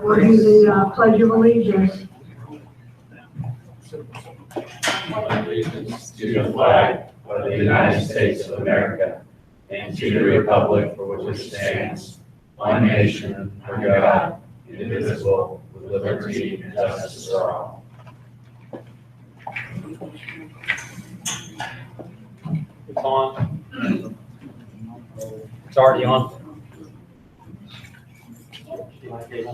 We'll do the Pledge of Allegiance. Allegiance to the flag of the United States of America and to the republic for which it stands, one nation, under God, indivisible, with liberty and justice for all. It's on. It's already on. Okay.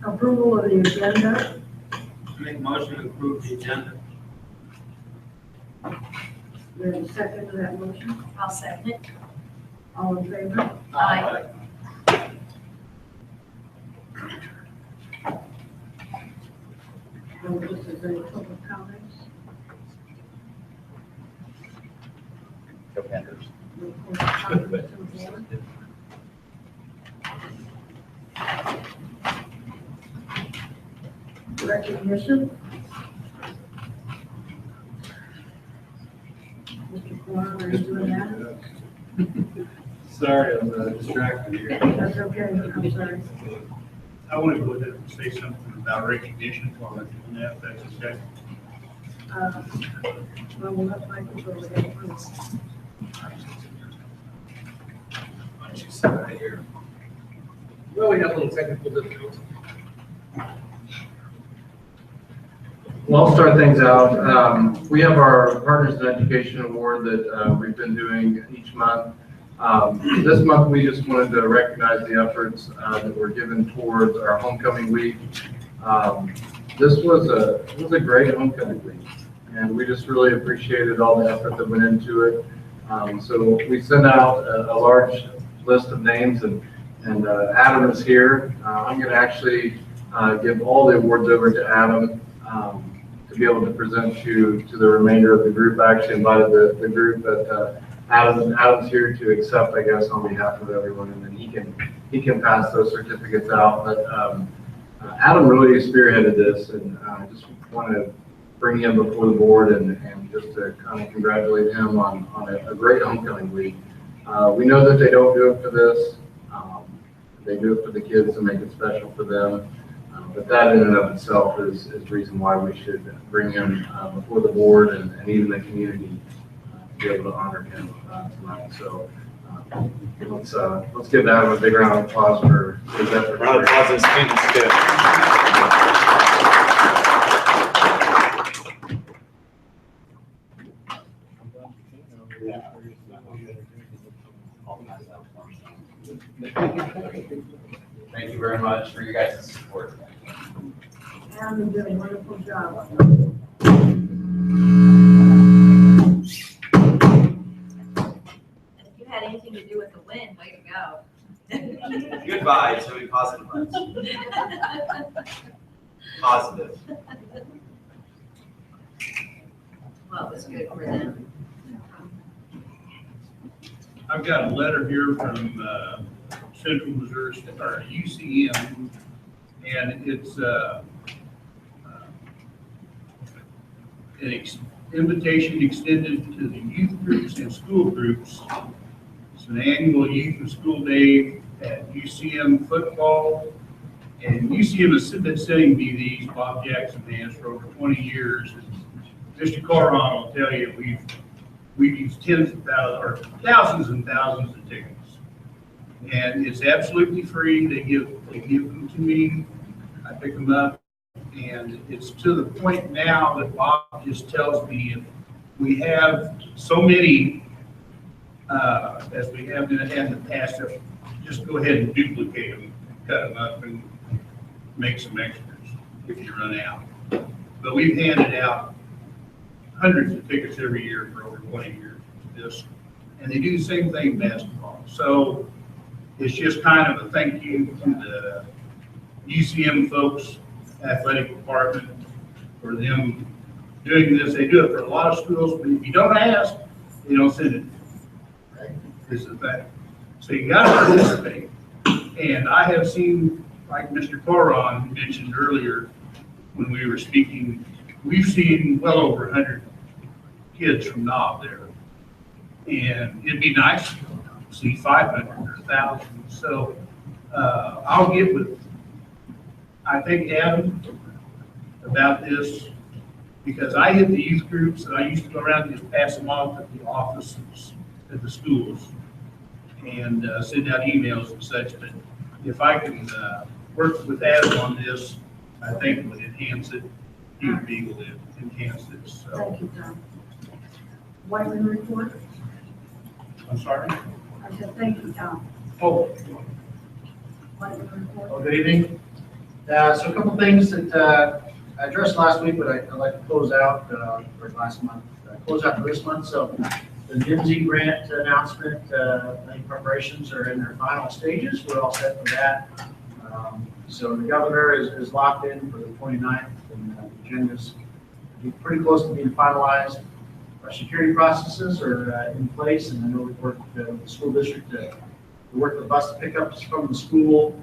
Approval of the agenda. Make a motion to approve the agenda. There's a second to that motion. I'll second it. All in favor? Aye. So this is a public comments. Go Panthers. No public comments to the board. Recognition. Mr. Kwan, are you doing that? Sorry, I'm distracted here. That's okay, I'm sorry. I want to go ahead and say something about recognition while I'm doing that, if that's okay. Well, we'll let Michael go ahead first. Why don't you sit right here? Well, we have a little technical difficulty. Well, I'll start things out. We have our Partners in Education Award that we've been doing each month. This month, we just wanted to recognize the efforts that were given towards our homecoming week. This was a great homecoming week, and we just really appreciated all the effort that went into it. So we sent out a large list of names, and Adam is here. I'm going to actually give all the awards over to Adam to be able to present to the remainder of the group. I actually invited the group, but Adam's here to accept, I guess, on behalf of everyone, and then he can pass those certificates out. But Adam really spearheaded this, and I just want to bring him before the board and just to kind of congratulate him on a great homecoming week. We know that they don't do it for this. They do it for the kids to make it special for them. But that in and of itself is reason why we should bring him before the board and even the community to be able to honor him tonight. So let's give Adam a big round of applause for his effort. Round of applause and students too. Thank you very much for your guys' support. Adam did a wonderful job. If you had anything to do with the win, way to go. Goodbye, so many positive vibes. Positive. Well, it was good for them. I've got a letter here from Central Missouri, or UCM, and it's an invitation extended to the youth groups and school groups. It's an annual youth and school day at UCM football. And UCM has been setting me these Bob Jackson bands for over 20 years. And Mr. Coron will tell you we've used tens of thousands or thousands and thousands of tickets. And it's absolutely free. They give them to me. I pick them up. And it's to the point now that Bob just tells me if we have so many, as we have in the past, just go ahead and duplicate them, cut them up and make some extras if you run out. But we've handed out hundreds of tickets every year for over 20 years. And they do the same thing in basketball. So it's just kind of a thank you to the UCM folks, athletic department, for them doing this. They do it for a lot of schools, but if you don't ask, they don't send it. This is the fact. So you got to participate. And I have seen, like Mr. Coron mentioned earlier, when we were speaking, we've seen well over 100 kids from Knob there. And it'd be nice to see 500 or 1,000. So I'll get with, I think, Adam about this, because I hit the youth groups and I used to go around and just pass them off at the offices at the schools and send out emails and such. But if I can work with Adam on this, I think it would enhance it. He would be able to enhance it. So, Thank you, Tom. Whiteman report. I'm sorry. I said, thank you, Tom. Oh, Whiteman report. Well, good evening. So a couple things that I addressed last week, but I'd like to close out, or last month, close out for this month. So the NIMSY grant announcement, I think preparations are in their final stages. We're all set for that. So the governor is locked in for the 29th, and the agenda's pretty close to being finalized. Our security processes are in place, and I know we've worked with the school district to work with bus pickups from the school,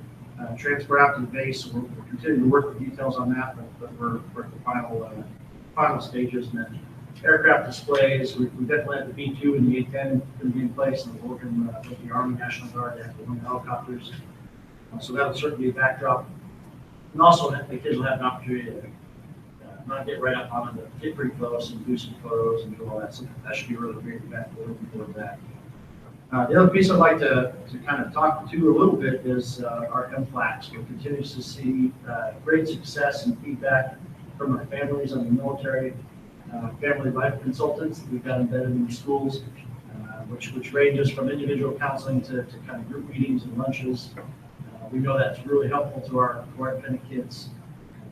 transfer out to the base. So we're continuing to work with details on that, but we're at the final stages. And then aircraft displays, we definitely have the B-2 and the A-10 going to be in place, and we're working with the Army National Guard and the helicopters. So that'll certainly be a backdrop. And also, the kids will have an opportunity to not get right up on it, but get pretty close and do some photos and do all that. So that should be really great event. We're looking forward to that. The other piece I'd like to kind of talk to a little bit is our MFLAX. We're continuing to see great success and feedback from our families on the military family life consultants that we've got embedded in the schools, which ranges from individual counseling to kind of group meetings and lunches. We know that's really helpful to our independent kids.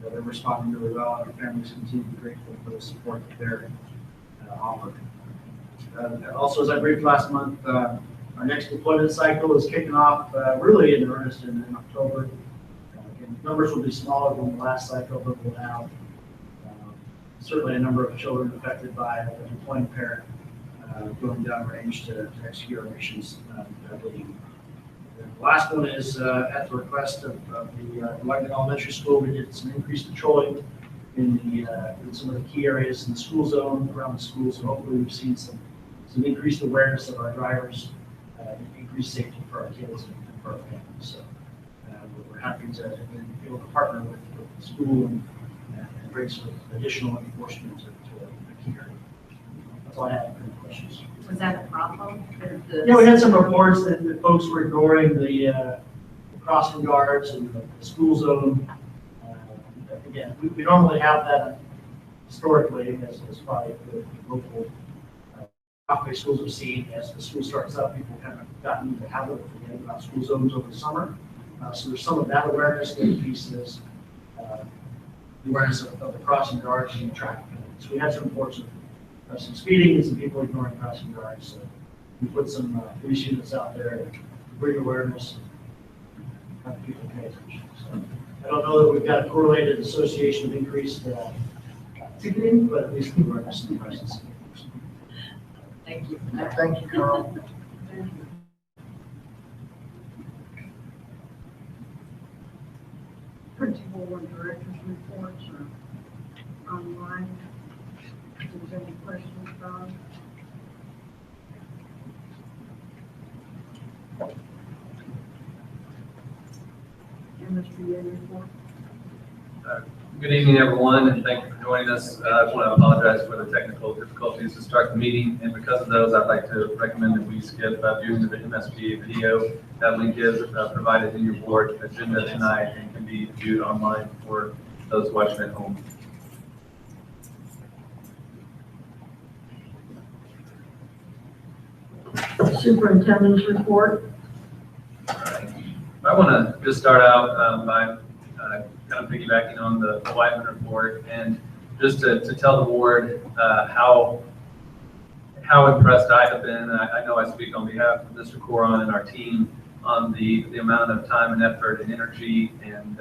And they're responding really well, and our families continue to be grateful for the support that they're offered. Also, as I briefed last month, our next deployment cycle is kicking off really in earnest in October. Again, numbers will be smaller than the last cycle, but we'll have certainly a number of children affected by a deploying parent going downrange to execute our missions. The last one is at the request of the Whiteman Elementary School. We did some increased patrolling in some of the key areas in the school zone around the schools. So hopefully we've seen some increased awareness of our drivers, increased safety for our kids and for our families. So we're happy to be able to partner with the school and bring some additional enforcement to the key area. That's all I have. Any questions? Was that a problem? Yeah, we had some reports that folks were ignoring the crossing guards and the school zone. Again, we normally have that historically as probably the local off-base schools have seen. As the school starts up, people kind of gotten into the habit of forgetting about school zones over the summer. So there's some of that awareness. The other piece is the awareness of the crossing guards and the traffic. So we had some reports of some speeding and some people ignoring crossing guards. So we put some police units out there to bring awareness and have people pay attention. So I don't know that we've got a correlated association of increased ticketing, but at least awareness in the presence. Thank you. Thank you, Carl. Principal and director's reports are online. If there's any questions, Don? MSBA report? Good evening, everyone, and thank you for joining us. I just want to apologize for the technical difficulties to start the meeting, and because of those, I'd like to recommend that we skip viewing the MSBA video. That link is provided in your board agenda tonight and can be viewed online for those watching at home. Superintendent's report? I want to just start out by kind of piggybacking on the Whiteman report, and just to tell the board how impressed I have been. I know I speak on behalf of Mr. Coron and our team on the amount of time and effort and energy, and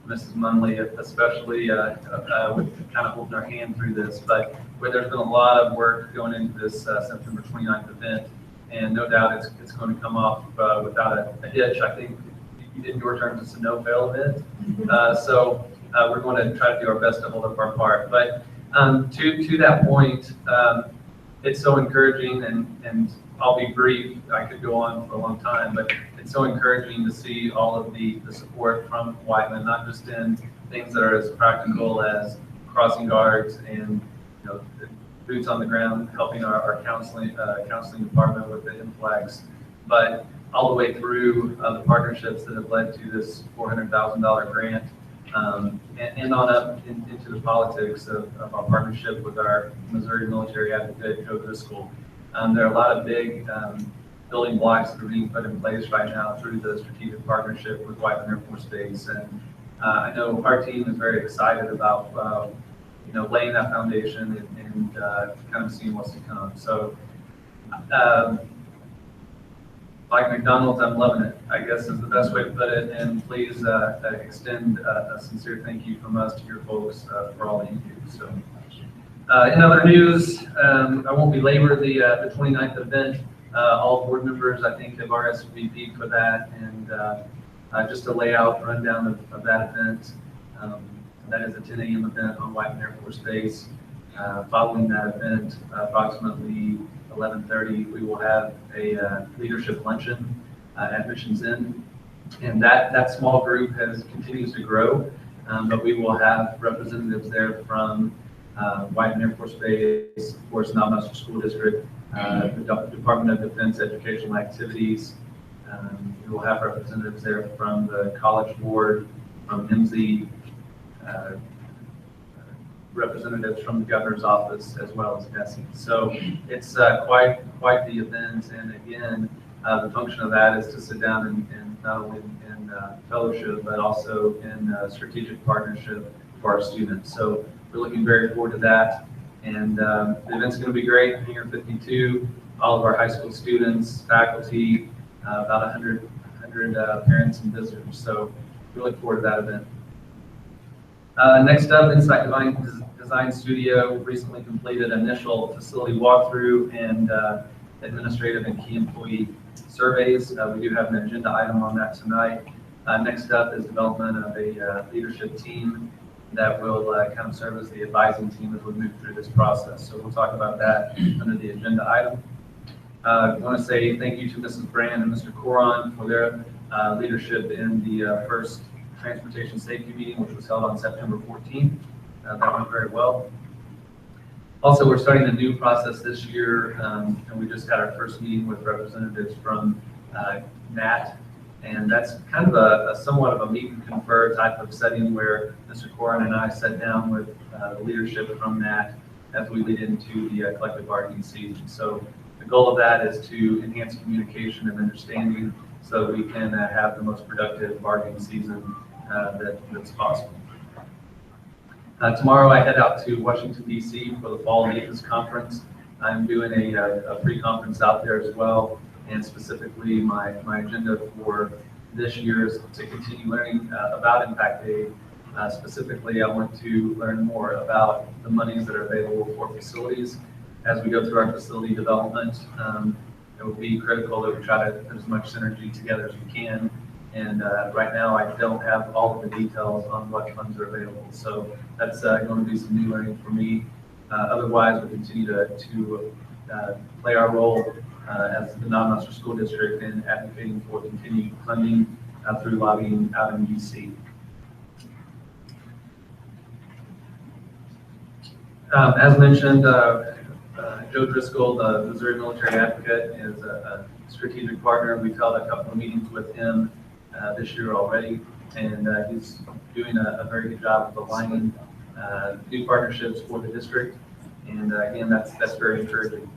Mrs. Munley especially with kind of holding our hand through this. But where there's been a lot of work going into this September 29th event, and no doubt it's going to come off without a hitch. I think you did your terms, it's a no-fail event. So we're going to try to do our best to hold up our part. But to that point, it's so encouraging, and I'll be brief. I could go on for a long time, but it's so encouraging to see all of the support from Whiteman, not just in things that are as practical as crossing guards and, you know, boots on the ground, helping our counseling department with the flags, but all the way through the partnerships that have led to this $400,000 grant, and on up into the politics of our partnership with our Missouri military advocate, Joe Driscoll. There are a lot of big building blocks that are being put in place right now through the strategic partnership with Whiteman Air Force Base, and I know our team is very excited about you know, laying that foundation and kind of seeing what's to come. So, like McDonald's, I'm loving it, I guess is the best way to put it. And please extend a sincere thank you from us to your folks for all that you do. So, in other news, I won't belabor the 29th event. All board members, I think, have RSVP'd for that, and just a layout rundown of that event. That is a 10 a.m. event on Whiteman Air Force Base. Following that event, approximately 11:30, we will have a leadership luncheon at Missions Inn, and that small group continues to grow. But we will have representatives there from Whiteman Air Force Base, of course, Navnaster School District, the Department of Defense Educational Activities. We will have representatives there from the College Board, from MZ, representatives from the governor's office, as well as DESE. So it's quite the event. And again, the function of that is to sit down and not only in fellowship, but also in strategic partnership for our students. So we're looking very forward to that. And the event's going to be great. Hangar 52, all of our high school students, faculty, about 100 parents and visitors. So we look forward to that event. Next up, Insight Design Studio recently completed initial facility walkthrough and administrative and key employee surveys. We do have an agenda item on that tonight. Next up is development of a leadership team that will kind of serve as the advising team as we move through this process. So we'll talk about that under the agenda item. I want to say thank you to Mrs. Brand and Mr. Coron for their leadership in the first transportation safety meeting, which was held on September 14th. That went very well. Also, we're starting a new process this year, and we just had our first meeting with representatives from NAT, and that's kind of a somewhat of a meet and confer type of setting where Mr. Corin and I sat down with the leadership from NAT as we lead into the collective bargaining season. So the goal of that is to enhance communication and understanding so we can have the most productive bargaining season that's possible. Tomorrow I head out to Washington, D.C. for the Fall NAFIS Conference. I'm doing a pre-conference out there as well, and specifically my agenda for this year is to continue learning about Impact Aid. Specifically, I want to learn more about the monies that are available for facilities. As we go through our facility development, it will be critical that we try to put as much synergy together as we can. And right now, I don't have all of the details on what funds are available. So that's going to be some new learning for me. Otherwise, we'll continue to play our role as the Navnaster School District in advocating for continued funding through lobbying out in DC. As mentioned, Joe Driscoll, the Missouri military advocate, is a strategic partner. We've held a couple of meetings with him this year already, and he's doing a very good job of aligning new partnerships for the district. And again, that's very encouraging.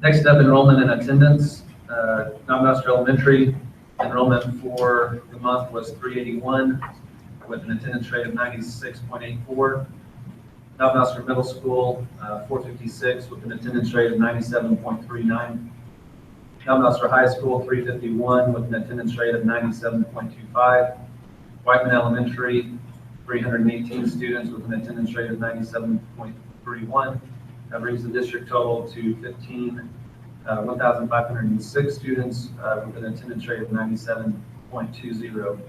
Next up, enrollment and attendance. Navnaster Elementary enrollment for the month was 381 with an attendance rate of 96.84. Navnaster Middle School, 456 with an attendance rate of 97.39. Navnaster High School, 351 with an attendance rate of 97.25. Whiteman Elementary, 318 students with an attendance rate of 97.31. That brings the district total to 1,506 students with an attendance rate of 97.32. 0.20.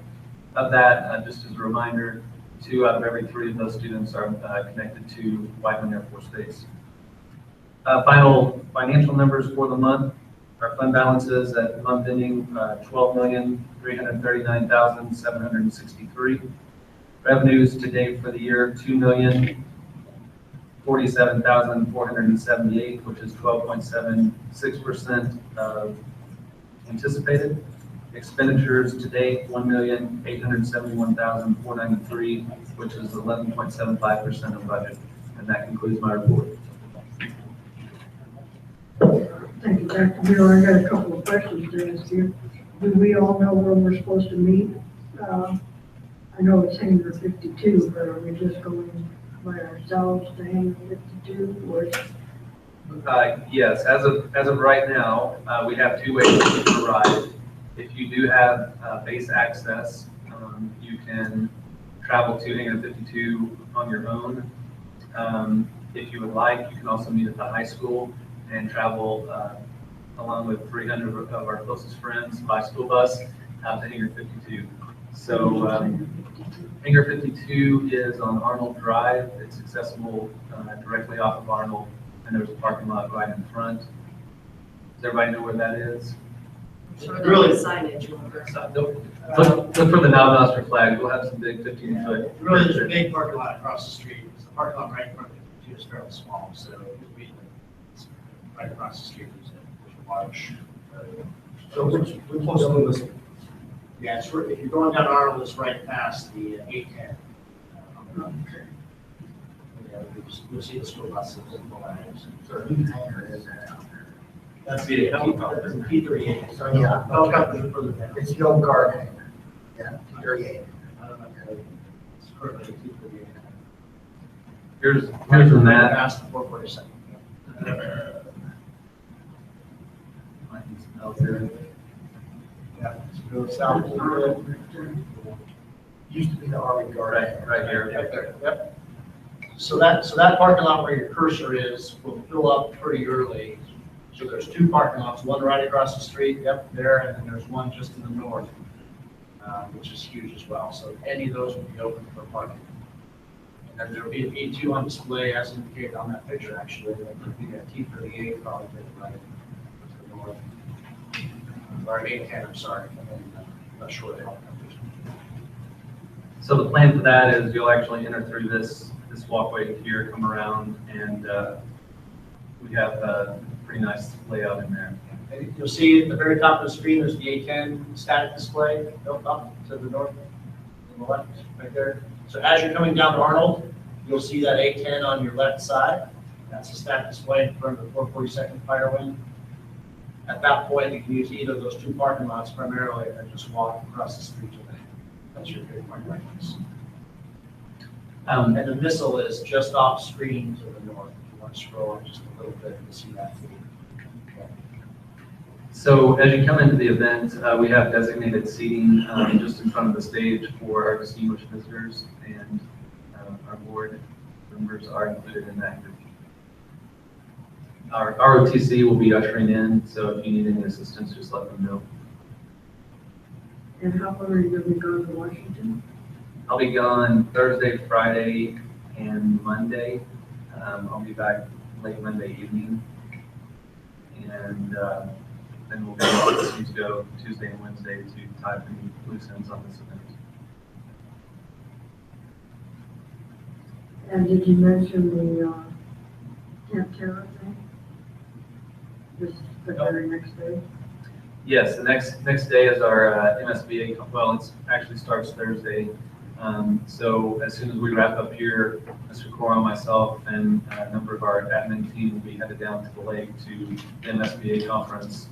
Of that, just as a reminder, 2 out of every 3 of those students are connected to Whiteman Air Force Base. Final financial numbers for the month. Our fund balances at month ending, $12,339,763. Revenues to date for the year, $2,047,478, which is 12.76% of anticipated. Expenditures to date, $1,871,493, which is 11.75% of budget. And that concludes my report. Thank you, Dr. Bill. I got a couple of questions to ask you. Do we all know where we're supposed to meet? I know it's Hangar 52, but are we just going by ourselves to Hangar 52 or? Yes, as of right now, we have 2 ways to arrive. If you do have base access, you can travel to Hangar 52 on your own. If you would like, you can also meet at the high school and travel along with 300 of our closest friends by school bus out to Hangar 52. So Hangar 52 is on Arnold Drive. It's accessible directly off of Arnold, and there's a parking lot right in front. Does everybody know where that is? Sure, Really? there's signage. Look for the Now Master flag. We'll have some big 15-foot. Really, there's a big parking lot across the street. It's the parking lot right in front of it, is fairly small, so it'll be right across the street. There's a large. So which building was it? Yeah, it's, if you're going down Arnold, it's right past the 810. Yeah, you'll see the school buses and the lines. So whose hangar is that out there? That's the P38. So yeah, Bell Company further down. it's the old guard hangar. Yeah, P38. I don't know. It's currently P38. Here's the map. Past the 447. Out there. Yeah, go south a little bit. Used to be the Army guard. Right here. Yep. So that parking lot where your cursor is will fill up pretty early. So there's 2 parking lots, one right across the street, yep, there, and then there's one just in the north, which is huge as well. So any of those will be open for parking. And then there'll be an E2 on display as indicated on that picture, actually. There could be a T38 probably to the right, to the north. Or an 810, I'm sorry. I'm not sure they all come. So the plan for that is you'll actually enter through this walkway here, come around, and we have a pretty nice layout in there. And you'll see at the very top of the screen, there's the A10 static display built up to the north and the left, right there. So as you're coming down to Arnold, you'll see that A10 on your left side. That's the static display in front of the 442nd Fire Wing. At that point, you can use either of those 2 parking lots primarily, or just walk across the street to that. That's your great point right now. And the missile is just off screen to the north. If you want to scroll up just a little bit to see that. So as you come into the event, we have designated seating just in front of the stage for our distinguished visitors, and our board members are included in that group. Our ROTC will be ushering in, so if you need any assistance, just let them know. And how far are you going to be going to Washington? I'll be gone Thursday, Friday, and Monday. I'll be back late Monday evening. And then we'll go Tuesday and Wednesday to tie up any loose ends on this event. And did you mention the Camp Terra thing? This is the very next day? Yes, the next day is our MSBA, well, it actually starts Thursday. So as soon as we wrap up here, Mr. Coro, myself, and a number of our admin team will be headed down to the lake to the MSBA conference.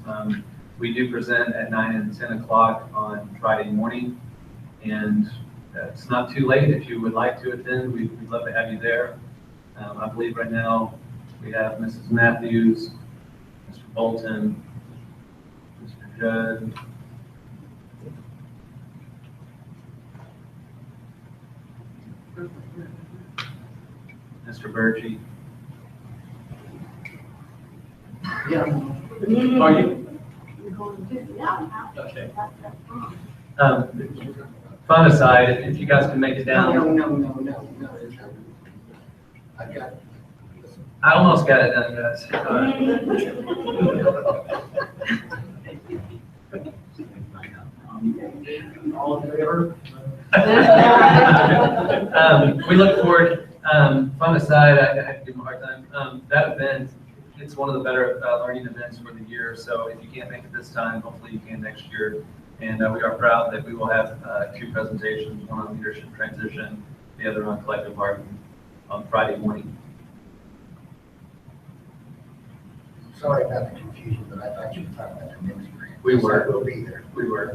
We do present at 9 and 10 o'clock on Friday morning, and it's not too late if you would like to attend. We'd love to have you there. I believe right now we have Mrs. Matthews, Mr. Bolton, Mr. Judd, Mr. Bergie. Yeah. Are you? You're going to, yeah. Okay. Fun aside, if you guys can make it down. No. I got. I almost got it done, guys. All in favor? We look forward, fun aside, I have to give him a hard time. That event, it's one of the better learning events for the year. So if you can't make it this time, hopefully you can next year. And we are proud that we will have 2 presentations, one on leadership transition, the other on collective bargaining on Friday morning. Sorry about the confusion, but I thought you were talking about the NIMSY grant. We were. So we'll be there. We were.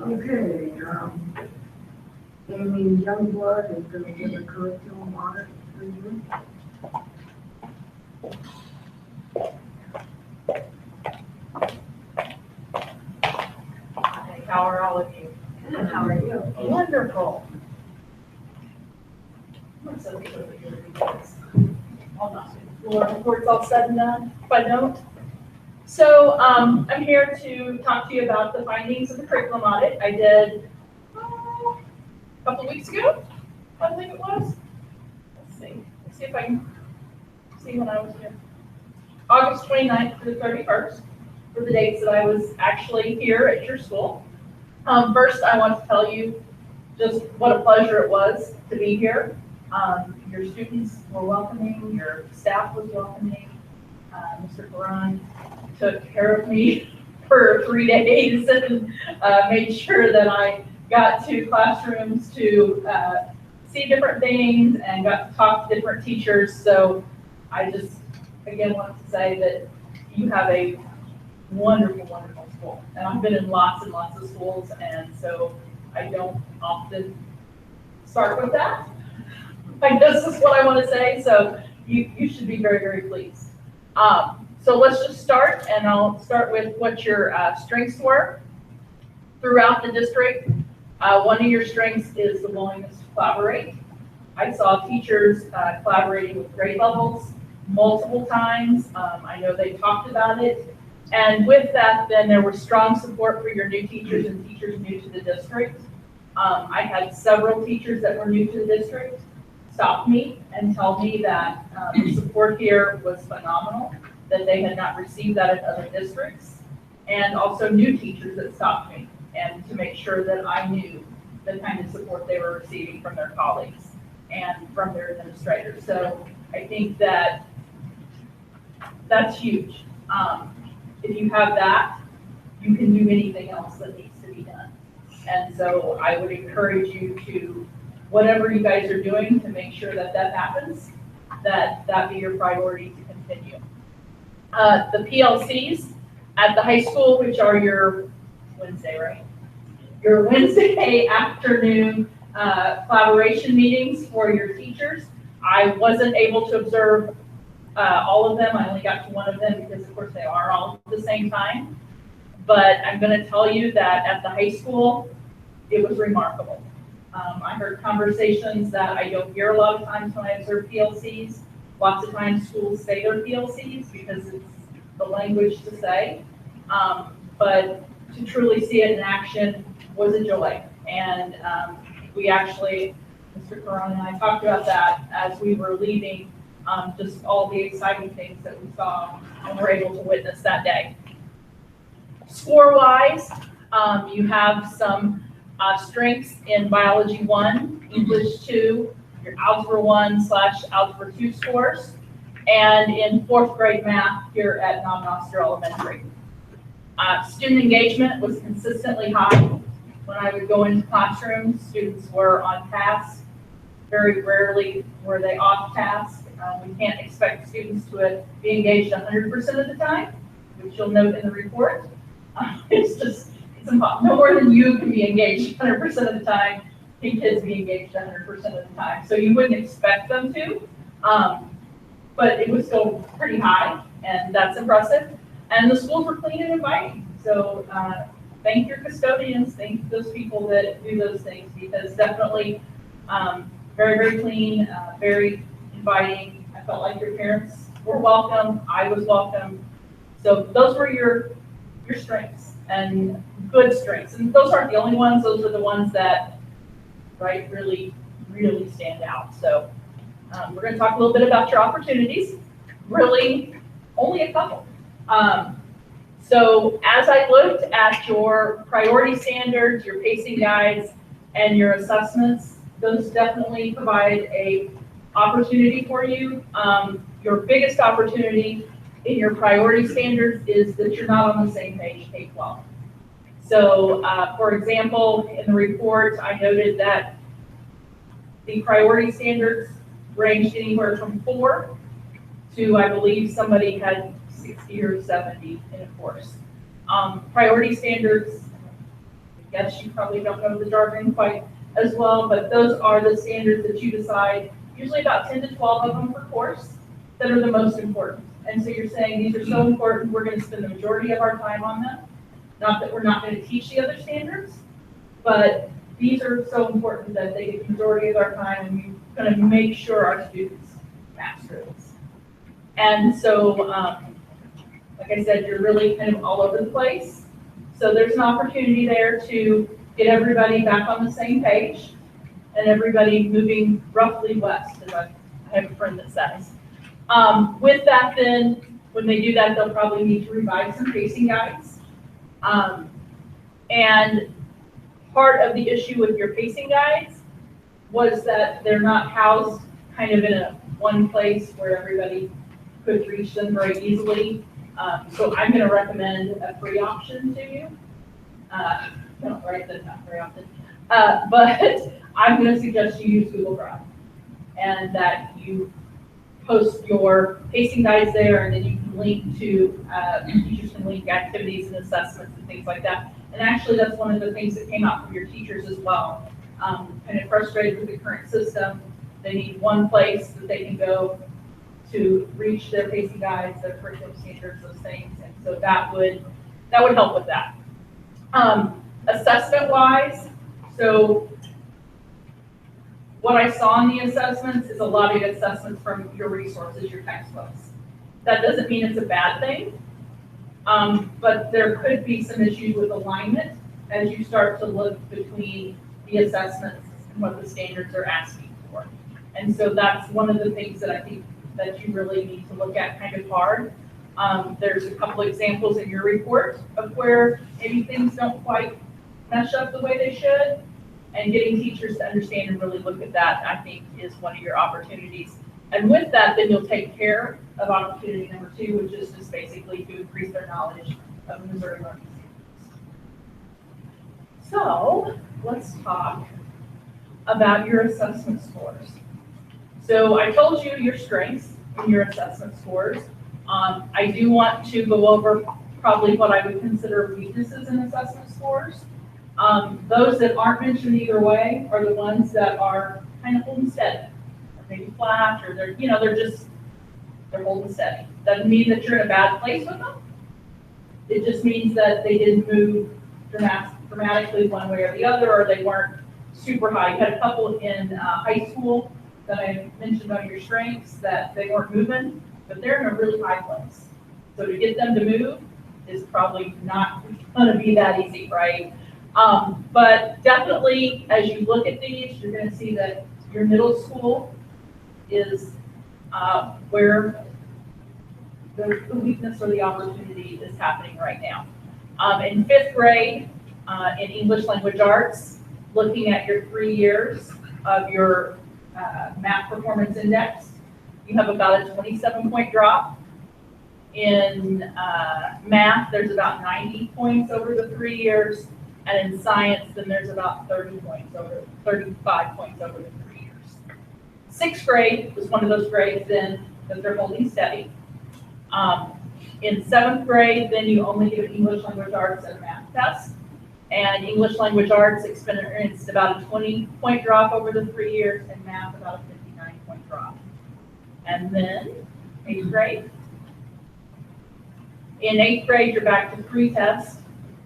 Okay, Amy Youngblood is going to give a curriculum audit review. Hey, how are all of you? And how are you? Wonderful. I'm so good at your videos. Hold on, before it's all said and done, if I don't. So, I'm here to talk to you about the findings of the curriculum audit. I did a couple weeks ago, I believe it was. Let's see if I can see when I was here. August 29th to the 31st were the dates that I was actually here at your school. First, I want to tell you just what a pleasure it was to be here. Your students were welcoming, your staff was welcoming. Mr. Karan took care of me for 3 days and made sure that I got to classrooms to see different things and got to talk to different teachers. So I just, again, want to say that you have a wonderful, wonderful school. And I've been in lots and lots of schools, and so I don't often start with that. Like, this is what I want to say, so you should be very, very pleased. So let's just start, and I'll start with what your strengths were throughout the district. One of your strengths is the willingness to collaborate. I saw teachers collaborating with grade levels multiple times. I know they talked about it. And with that, then there was strong support for your new teachers and teachers new to the district. I had several teachers that were new to the district stop me and tell me that the support here was phenomenal, that they had not received that in other districts, and also new teachers that stopped me and to make sure that I knew the kind of support they were receiving from their colleagues and from their administrators. So I think that that's huge. If you have that, you can do anything else that needs to be done. And so I would encourage you to, whatever you guys are doing to make sure that that happens, that be your priority to continue. The PLCs at the high school, which are your Wednesday, right? Your Wednesday afternoon collaboration meetings for your teachers. I wasn't able to observe all of them. I only got to one of them because, of course, they are all at the same time. But I'm going to tell you that at the high school, it was remarkable. I heard conversations that I don't hear a lot of times when I observe PLCs. Lots of times schools say they're PLCs because it's the language to say. But to truly see it in action was a joy. And we actually, Mr. Karan and I talked about that as we were leaving, just all the exciting things that we saw and were able to witness that day. Score-wise, you have some strengths in Biology 1, English 2, your Algebra 1/Algebra 2 scores, and in 4th grade math here at Nob-Noster Elementary. Student engagement was consistently high. When I would go into classrooms, students were on task. Very rarely were they off task. We can't expect students to be engaged 100% of the time, which you'll note in the report. It's impossible. No more than you can be engaged 100% of the time. Can kids be engaged 100% of the time? So you wouldn't expect them to, but it was still pretty high, and that's impressive. And the schools were clean and inviting. So thank your custodians, thank those people that do those things, because definitely very, very clean, very inviting. I felt like your parents were welcome. I was welcome. So those were your your strengths and good strengths. And those aren't the only ones, those are the ones that, right, really, really stand out. So we're gonna talk a little bit about your opportunities, really only a couple. So as I looked at your priority standards, your pacing guides, and your assessments, those definitely provide a opportunity for you. Your biggest opportunity in your priority standards is that you're not on the same page, K-12. So, for example, in the report, I noted that the priority standards ranged anywhere from 4 to, I believe, somebody had 60 or 70 in a course. Priority standards, I guess you probably don't know the jargon quite as well, but those are the standards that you decide, usually about 10 to 12 of them per course, that are the most important. And so you're saying these are so important, we're going to spend the majority of our time on them. Not that we're not going to teach the other standards, but these are so important that they get the majority of our time, and we're going to make sure our students master this. And so, like I said, you're really kind of all over the place. So there's an opportunity there to get everybody back on the same page and everybody moving roughly west, as I have a friend that says. With that then, when they do that, they'll probably need to revise some pacing guides. And part of the issue with your pacing guides was that they're not housed kind of in a one place where everybody could reach them very easily. So I'm going to recommend a free option to you. I don't write them not very often, but I'm going to suggest you use Google Drive, and that you post your pacing guides there, and then you can link to, teachers can link activities and assessments and things like that. And actually, that's one of the things that came out from your teachers as well. Kind of frustrated with the current system. They need one place that they can go to reach their pacing guides, their curriculum standards, those things. And so that would help with that. Assessment-wise, so what I saw in the assessments is a lot of assessments from your resources, your textbooks. That doesn't mean it's a bad thing, but there could be some issues with alignment as you start to look between the assessments and what the standards are asking for. And so that's one of the things that I think that you really need to look at kind of hard. There's a couple examples in your report of where maybe things don't quite mesh up the way they should, and getting teachers to understand and really look at that, I think, is one of your opportunities. And with that, then you'll take care of opportunity number 2, which is just basically to increase their knowledge of Missouri learning standards. So let's talk about your assessment scores. So I told you your strengths in your assessment scores. I do want to go over probably what I would consider weaknesses in assessment scores. Those that aren't mentioned either way are the ones that are kind of holding steady, or maybe flat, or they're holding steady. Doesn't mean that you're in a bad place with them. It just means that they didn't move dramatically one way or the other, or they weren't super high. You had a couple in high school that I mentioned on your strengths that they weren't moving, but they're in a really high place. So to get them to move is probably not going to be that easy, right? But definitely, as you look at these, you're going to see that your middle school is where the weakness or the opportunity is happening right now. In 5th grade, in English Language Arts, looking at your 3 years of your math performance index, you have about a 27-point drop. In math, there's about 90 points over the 3 years. And in science, then there's about 35 points over the 3 years. 6th grade was one of those grades then that they're holding steady. In 7th grade, then you only give English Language Arts and math test. And English Language Arts experienced about a 20-point drop over the 3 years, and math about a 59-point drop. And then 8th grade. In 8th grade, you're back to pre-test,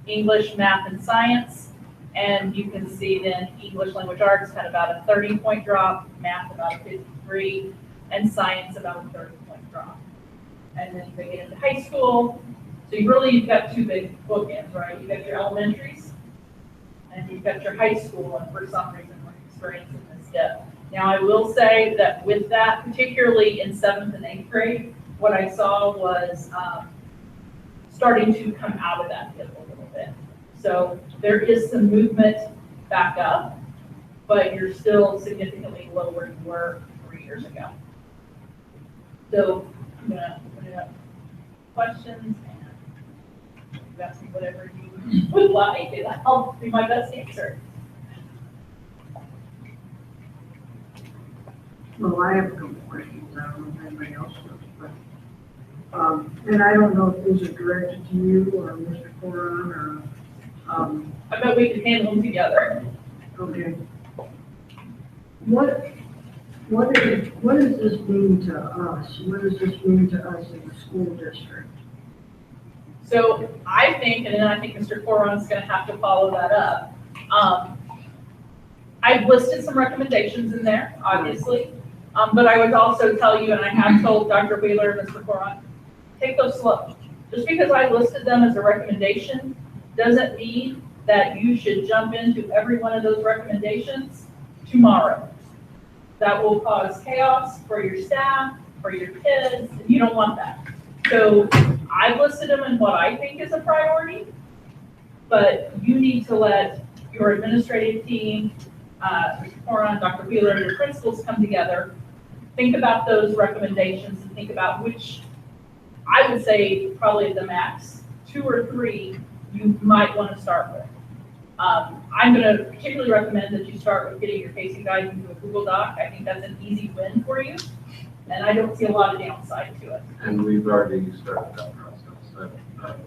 English, math, and science. And you can see then English Language Arts had about a 30-point drop, math about a 53, and science about a 30-point drop. And then they get into high school, So you've got two big bookends, right? You've got your elementaries and you've got your high school, and for some reason we're experiencing this dip. Now, I will say that with that, particularly in 7th and 8th grade, what I saw was starting to come out of that dip a little bit. So there is some movement back up, but you're still significantly below where you were 3 years ago. So I'm gonna put it up. Questions, and you ask me whatever you would like, and I'll do my best to answer. Well, I have a couple questions. I don't know if anybody else does, but, and I don't know if these are directed to you or Mr. Coron or, I bet we can handle them together. okay. What does this mean to us? What does this mean to us in the school district? So I think, and then I think Mr. Coron's gonna have to follow that up. I've listed some recommendations in there, obviously, but I would also tell you, and I have told Dr. Wheeler and Mr. Coron, take those slow. Just because I listed them as a recommendation doesn't mean that you should jump into every one of those recommendations tomorrow. That will cause chaos for your staff, for your kids, and you don't want that. So I've listed them in what I think is a priority, but you need to let your administrative team, Mr. Coron, Dr. Wheeler, and your principals come together, think about those recommendations and think about which, I would say probably the max, 2 or 3 you might want to start with. I'm going to particularly recommend that you start with getting your pacing guide into a Google Doc. I think that's an easy win for you, and I don't see a lot of downside to it. And we've already started that process. I've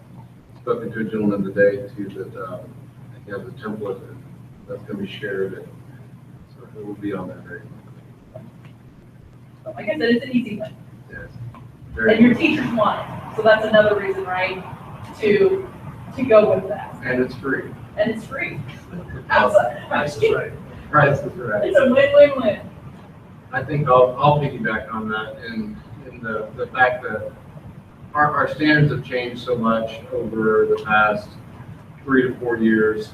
spoken to a gentleman today too that he has a template that's going to be shared, and so it will be on there very quickly. So like I said, it's an easy win. Yes. And your teachers want it, so that's another reason, right, to go with that. And it's free. And it's free. Price is right. Price is right. It's a win-win-win. I think I'll piggyback on that in the fact that our standards have changed so much over the past 3 to 4 years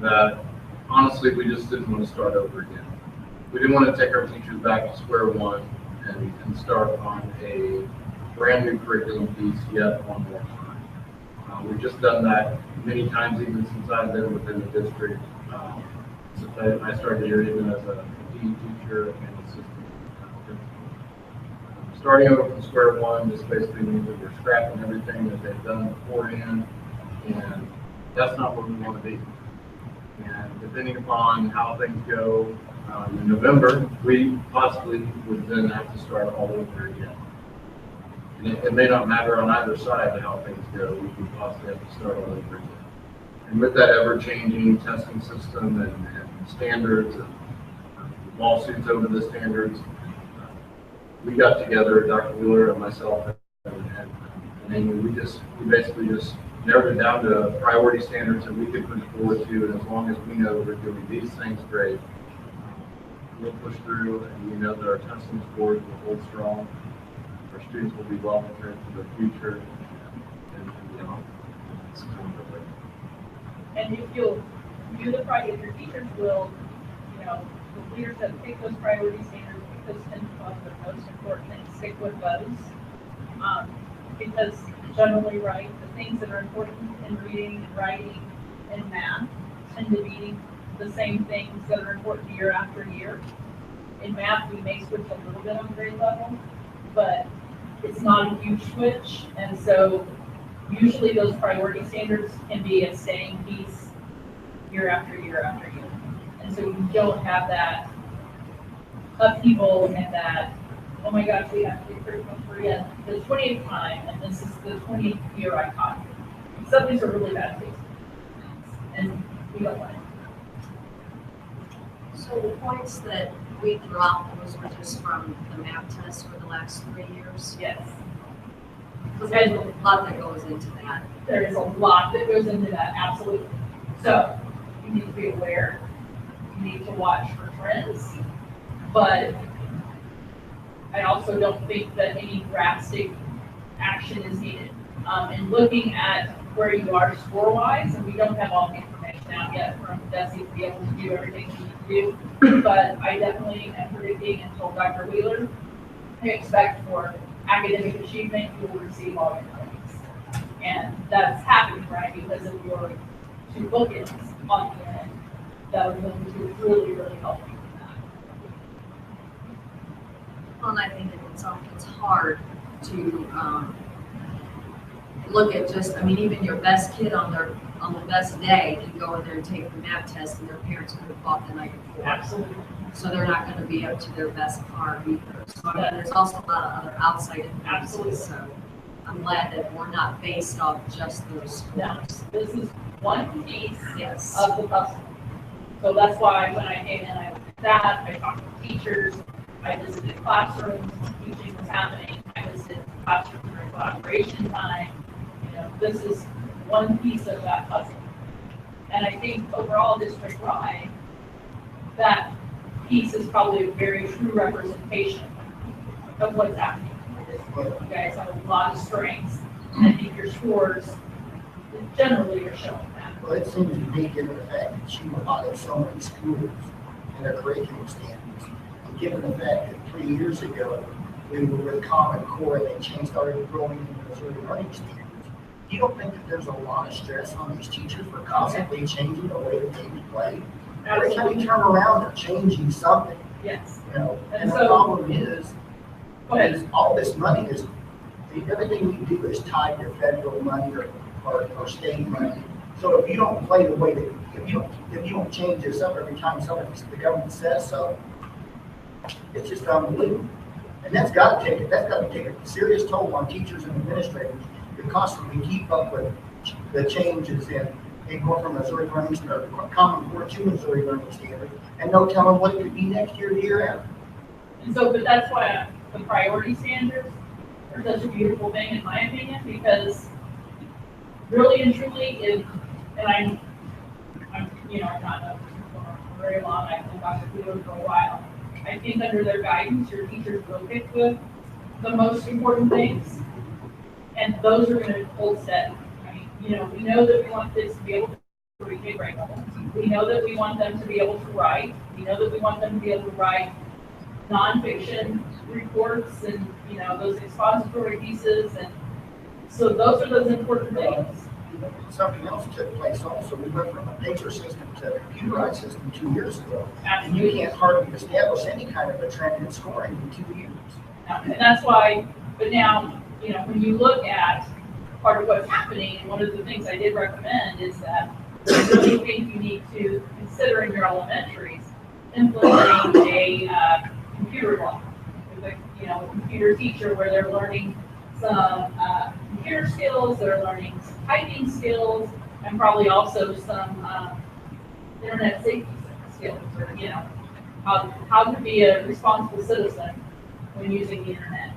that honestly we just didn't want to start over again. We didn't want to take our teachers back to square one and start on a brand new curriculum piece yet one more time. We've just done that many times even since I've been within the district. Since I started here even as a PE teacher and assistant principal. Starting over from square one just basically means that we're scrapping everything that they've done beforehand, and that's not where we want to be. And depending upon how things go in November, we possibly would then have to start all over again. And it may not matter on either side how things go, we could possibly have to start all over again. And with that ever-changing testing system and standards and lawsuits over the standards, we got together, Dr. Wheeler and myself and Amy, we basically just narrowed it down to priority standards that we could push forward to, and as long as we know we're doing these things great, we'll push through, and we know that our testing scores will hold strong. Our students will be well prepared for the future and beyond. And if you'll do the project, your teachers will, the leaders that take those priority standards, pick those 10 to 12 that are most important, and stick with those. Because generally, right, the things that are important in reading and writing and math tend to be the same things that are important year after year. In math, we may switch a little bit on grade level, but it's not a huge switch. And so usually those priority standards can be a staying piece year after year after year. And so you don't have that upheaval and that, oh my gosh, we have to do curriculum for yet the 20th time, and this is the 20th year I taught. Some of these are really bad things, and we don't want it. So the points that we dropped, those were just from the math test for the last 3 years? Yes. Because there's a lot that goes into that. There is a lot that goes into that, absolutely. So you need to be aware, you need to watch for trends, but I also don't think that any drastic action is needed. and looking at where you are score-wise, and we don't have all the information out yet from Desi to be able to do everything we need to do, but I definitely am predicting and told Dr. Wheeler, I expect for academic achievement, you will receive all your grades. And that's happening, right, because of your two bookends on the end that are going to really, really help you with that. Well, and I think it's hard to, look at just, I mean, even your best kid on the best day can go in there and take the math test and their parents could have fought the night before. Absolutely. So they're not gonna be up to their best par either. So I mean, there's also a lot of other outside Absolutely. influences, so I'm glad that we're not based off just those No, scores. this is one piece Yes. of the puzzle. So that's why when I came in, I looked at that, I talked to teachers, I visited classrooms, teaching was happening, I visited classrooms during collaboration time. You know, this is one piece of that puzzle. And I think overall district-wide, that piece is probably a very true representation of what's happening. You guys have a lot of strengths, and I think your scores generally are showing that. Well, it seems to me, given the fact that she modeled so many schools and their curriculum standards, and given the fact that 3 years ago, we were with Common Core, and they changed, started growing into Missouri learning standards. You don't think that there's a lot of stress on these teachers for constantly changing the way that they play? Every time you turn around, they're changing something, Yes. you know? And And the so- problem is, Go ahead. all this money is, everything we do is tied to federal money or state money. So if you don't play the way that, if you don't change this up every time the government says so, it's just unbelievable. And that's got to take a serious toll on teachers and administrators to constantly keep up with the changes in going from Missouri Learning Standards, Common Core to Missouri Learning Standards, and no telling what it could be next year, the year after. And so, but that's why the priority standards are such a beautiful thing, in my opinion, because really and truly, and I'm, you know, I'm not a for very long, I've been Dr. Wheeler for a while. I think under their guidance, your teachers will pick the most important things, and those are gonna hold steady. I mean, you know, we know that we want kids to be able to read big grade level. We know that we want them to be able to write. We know that we want them to be able to write nonfiction reports and, you know, those expository pieces, and so those are those important things. Something else took place also. We went from a paper system to a computerized system 2 years ago. And you can't hardly establish any kind of a trend in scoring in 2 years. And that's why, but now, you know, when you look at part of what's happening, and one of the things I did recommend is that I really think you need to consider in your elementaries implementing a computer block, with a, you know, a computer teacher where they're learning some computer skills, they're learning some typing skills, and probably also some internet safety skills, or, you know, how to be a responsible citizen when using the internet.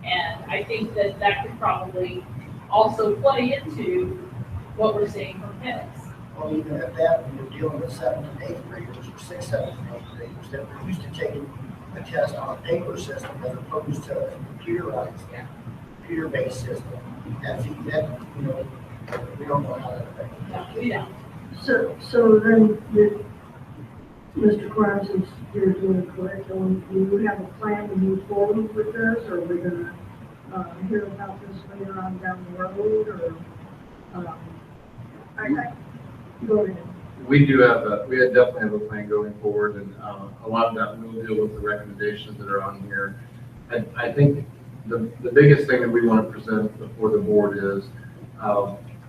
And I think that that could probably also play into what we're seeing from kids. Well, even at that, when you're dealing with 7th and 8th graders, or 6th, 7th, and 8th graders, that were used to taking a test on a paper system as opposed to a computer-based system. That, you know, we don't know how that affects. No, we don't. So then, Mr. Krause, since you're doing curriculum, do you have a plan to move forward with this, or are we gonna, hear about this later on down the road, or, go ahead. We definitely have a plan going forward, and a lot of that will deal with the recommendations that are on here. I think the biggest thing that we want to present before the board is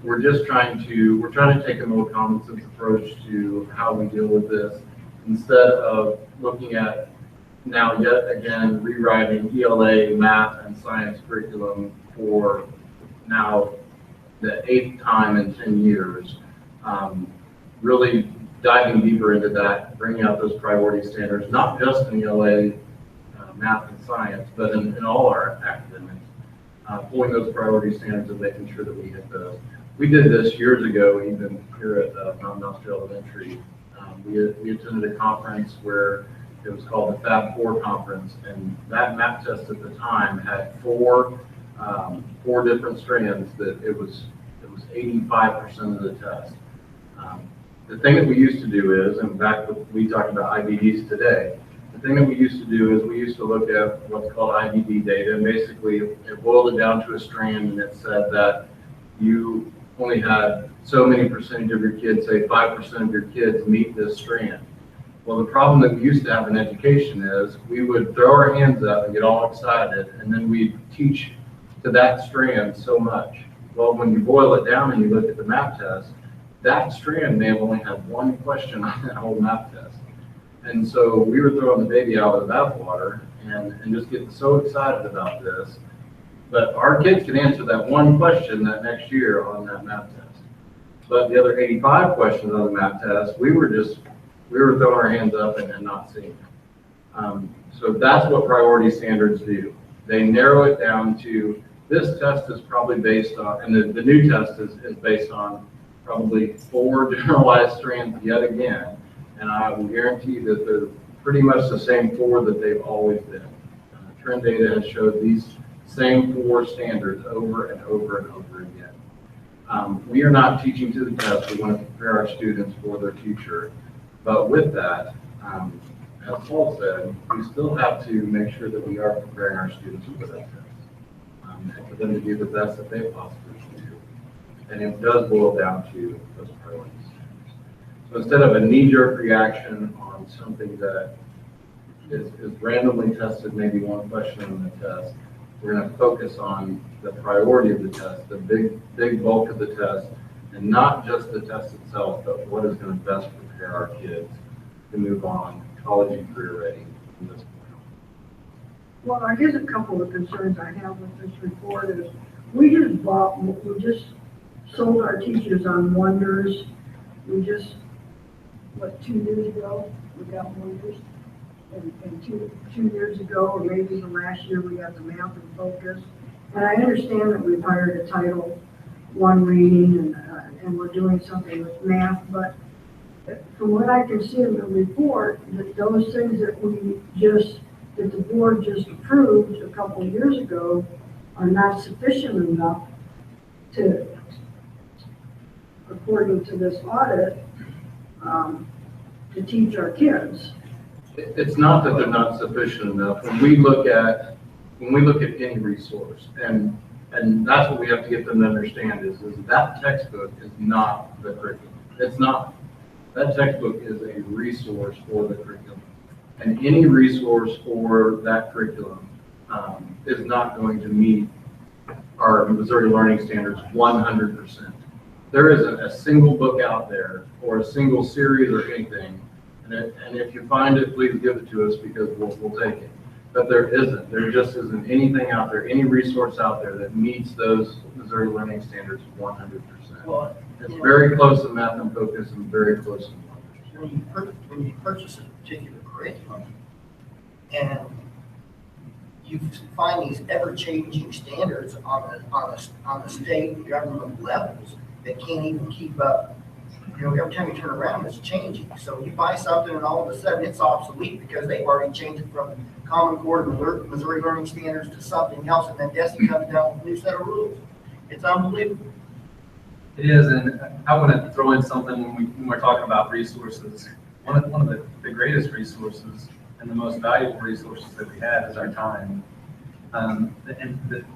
we're trying to take a more common sense approach to how we deal with this, instead of looking at now yet again rewriting ELA, math, and science curriculum for now the 8th time in 10 years. Really diving deeper into that, bringing out those priority standards, not just in ELA, math and science, but in all our academics, pulling those priority standards and making sure that we hit those. We did this years ago, even here at Mount Master Elementary. We attended a conference where it was called the Fab 4 conference, and that map test at the time had 4 4 different strands, that it was 85% of the test. The thing that we used to do is, and back when we talked about IBDs today, the thing that we used to do is we used to look at what's called IBD data, and basically it boiled it down to a strand, and it said that you only had so many percentage of your kids, say 5% of your kids meet this strand. Well, the problem that we used to have in education is we would throw our hands up and get all excited, and then we'd teach to that strand so much. Well, when you boil it down and you look at the MAP test, that strand may have only had 1 question on that whole MAP test. And so we were throwing the baby out with the bathwater and just getting so excited about this. But our kids can answer that 1 question that next year on that MAP test. But the other 85 questions on the MAP test, we were throwing our hands up and not seeing it. So that's what priority standards do. They narrow it down to, this test is probably based on, and the new test is based on probably 4 generalized strands yet again. And I will guarantee that they're pretty much the same 4 that they've always been. Trend data has showed these same 4 standards over and over and over again. We are not teaching to the test. We want to prepare our students for their future. But with that, as Paul said, we still have to make sure that we are preparing our students for that test. And for them to do the best that they possibly can do. And it does boil down to those priorities. So instead of a knee-jerk reaction on something that is randomly tested, maybe 1 question on the test, we're going to focus on the priority of the test, the big bulk of the test, and not just the test itself, but what is going to best prepare our kids to move on, college and career ready from this point on. Well, I guess a couple of concerns I have with this report is we just sold our teachers on Wonders. We just, 2 years ago, we got Wonders. And 2 years ago, or maybe the last year, we got the Math and Focus. And I understand that we've hired a Title I reading and we're doing something with math, but from what I can see in the report, that those things that the board just approved a couple of years ago are not sufficient enough to, according to this audit, to teach our kids. It's not that they're not sufficient enough. When we look at any resource, and that's what we have to get them to understand is that textbook is not the curriculum. It's not. That textbook is a resource for the curriculum. And any resource for that curriculum is not going to meet our Missouri Learning Standards 100%. There isn't a single book out there or a single series or anything. And if you find it, please give it to us because we'll take it. But there isn't. There just isn't anything out there, any resource out there that meets those Missouri Learning Standards 100%. Well, It's very close in Math and Focus and very close in Wonders. when you purchase a particular curriculum and you find these ever-changing standards on the state government levels that can't even keep up. You know, every time you turn around, it's changing. So you buy something and all of a sudden it's obsolete because they've already changed it from Common Core to Missouri Learning Standards to something else, and then DESE comes down with a new set of rules. It's unbelievable. It is, and I want to throw in something when we're talking about resources. One of the greatest resources and the most valuable resources that we have is our time, and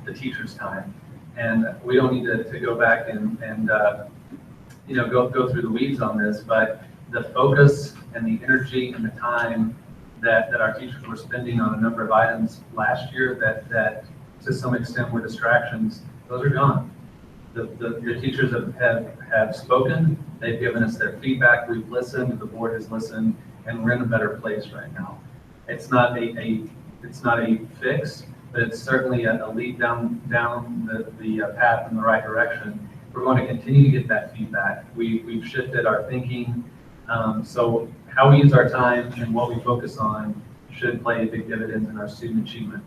the teacher's time. And we don't need to go back and go through the weeds on this, but the focus and the energy and the time that our teachers were spending on a number of items last year that to some extent were distractions, those are gone. The teachers have spoken, they've given us their feedback, we've listened, the board has listened, and we're in a better place right now. It's not a fix, but it's certainly a lead down the path in the right direction. We're going to continue to get that feedback. We've shifted our thinking. So how we use our time and what we focus on should play big dividends in our student achievement.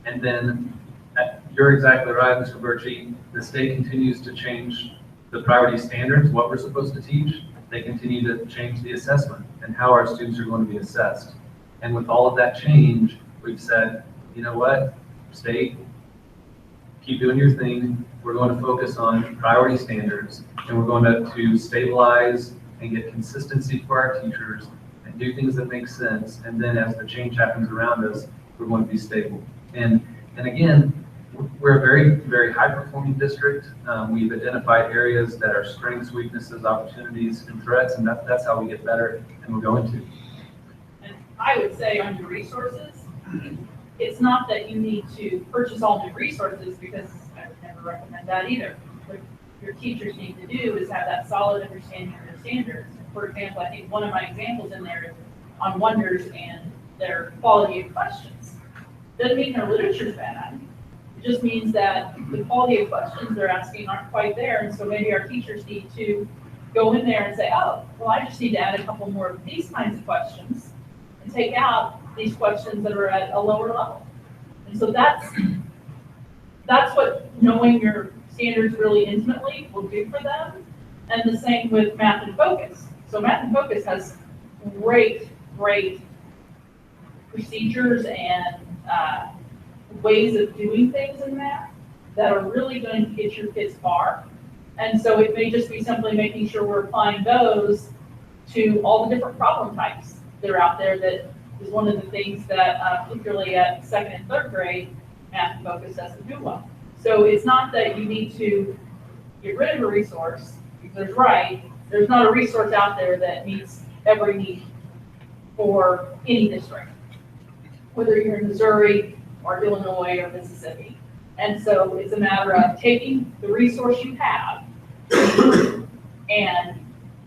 And then you're exactly right, Mr. Birchie. The state continues to change the priority standards, what we're supposed to teach. They continue to change the assessment and how our students are going to be assessed. And with all of that change, we've said, you know what, state, keep doing your thing. We're going to focus on priority standards, and we're going to stabilize and get consistency for our teachers and do things that make sense. And then as the change happens around us, we're going to be stable. And again, we're a very, very high-performing district. We've identified areas that are strengths, weaknesses, opportunities, and threats, and that's how we get better, and we're going to. And I would say on your resources, it's not that you need to purchase all new resources, because I would never recommend that either. What your teachers need to do is have that solid understanding of their standards. For example, I think one of my examples in there is on Wonders and their quality of questions. Doesn't mean their literature's bad. It just means that the quality of questions they're asking aren't quite there, and so maybe our teachers need to go in there and say, oh, well, I just need to add a couple more of these kinds of questions and take out these questions that are at a lower level. And so that's what knowing your standards really intimately will do for them. And the same with Math in Focus. So Math in Focus has great procedures and ways of doing things in math that are really going to get your kids far. And so it may just be simply making sure we're applying those to all the different problem types that are out there. That is one of the things that particularly at 2nd and 3rd grade, Math in Focus doesn't do well. So it's not that you need to get rid of a resource, because there's not a resource out there that meets every need for any district, whether you're in Missouri or Illinois or Mississippi. And so it's a matter of taking the resource you have and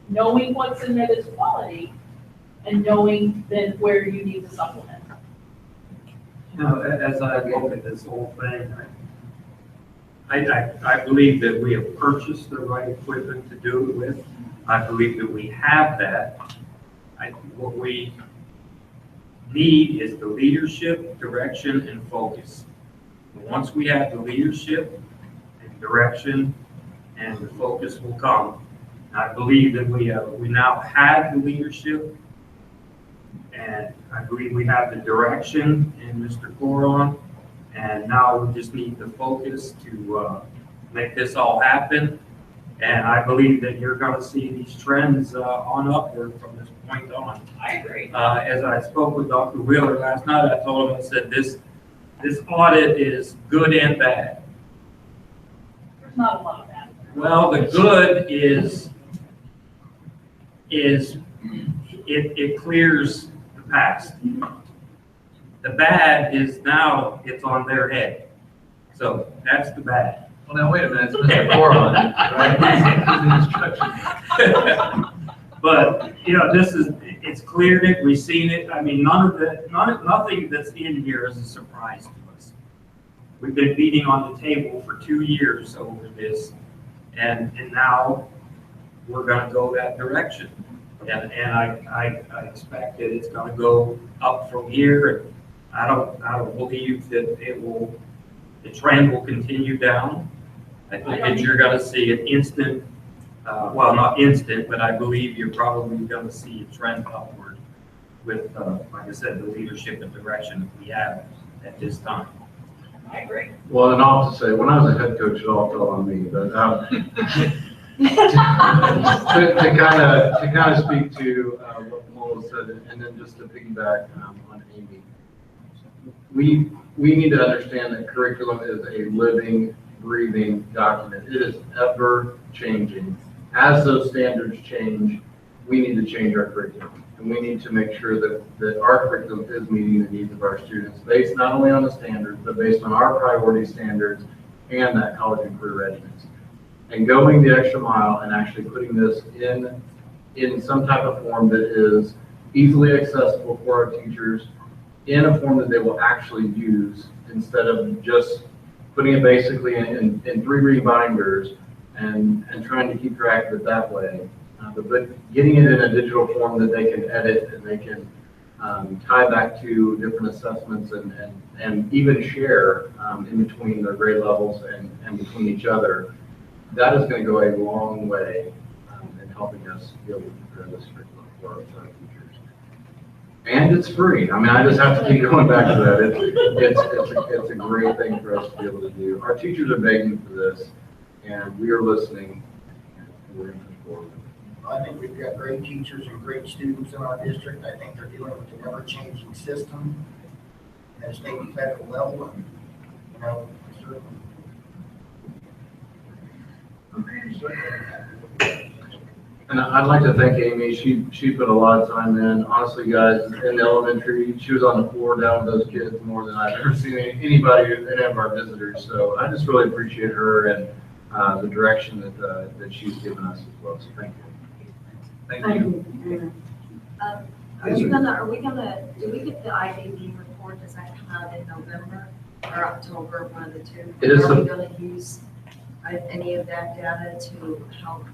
knowing what's in there that's quality, and knowing then where you need to supplement. Now, as I look at this whole thing, I believe that we have purchased the right equipment to do it with. I believe that we have that. What we need is the leadership, direction, and focus. Once we have the leadership and direction, and the focus will come. I believe that we now have the leadership, and I believe we have the direction in Mr. Coron, and now we just need the focus to make this all happen. And I believe that you're going to see these trends on upward from this point on. I agree. As I spoke with Dr. Wheeler last night, I told him, I said, this audit is good and bad. There's not a lot of that. Well, the good is it clears the past. The bad is now it's on their head. So that's the bad. Well, now, wait a minute, it's Mr. Coron, right? But, it's cleared it, we've seen it. I mean, nothing that's in here is a surprise to us. We've been beating on the table for 2 years over this, and now we're gonna go that direction. And I expect that it's gonna go up from here. I don't believe that the trend will continue down. I think that you're gonna see an instant, well, not instant, but I believe you're probably gonna see a trend upward with, like I said, the leadership and direction that we have at this time. I agree. Well, and I'll have to say, when I was a head coach, it all fell on me, but to kind of speak to what Melissa said, and then just to piggyback on Amy, we need to understand that curriculum is a living, breathing document. It is ever changing. As those standards change, we need to change our curriculum. And we need to make sure that our curriculum is meeting the needs of our students, based not only on the standards, but based on our priority standards and that college and career readiness. And going the extra mile and actually putting this in some type of form that is easily accessible for our teachers, in a form that they will actually use, instead of just putting it basically in 3 rebinders and trying to keep track of it that way. But getting it in a digital form that they can edit and they can tie back to different assessments and even share in between their grade levels and between each other, that is going to go a long way in helping us be able to prepare this curriculum for our teachers. And it's free. I mean, I just have to keep going back to that. It's a great thing for us to be able to do. Our teachers are begging for this, and we are listening, and we're going to move forward. I think we've got great teachers and great students in our district. I think they're dealing with an ever-changing system at a state and federal level, and, you know, certainly. And I'd like to thank Amy. She put a lot of time in. Honestly, guys, in the elementary, she was on the floor down with those kids more than I've ever seen anybody, any of our visitors. So I just really appreciate her and the direction that she's given us as well. So thank you. Thank Thank you. you. Are we gonna, do we get the IDD report, does that come out in November or October, one of the two? It is Are we gonna use any of that data to help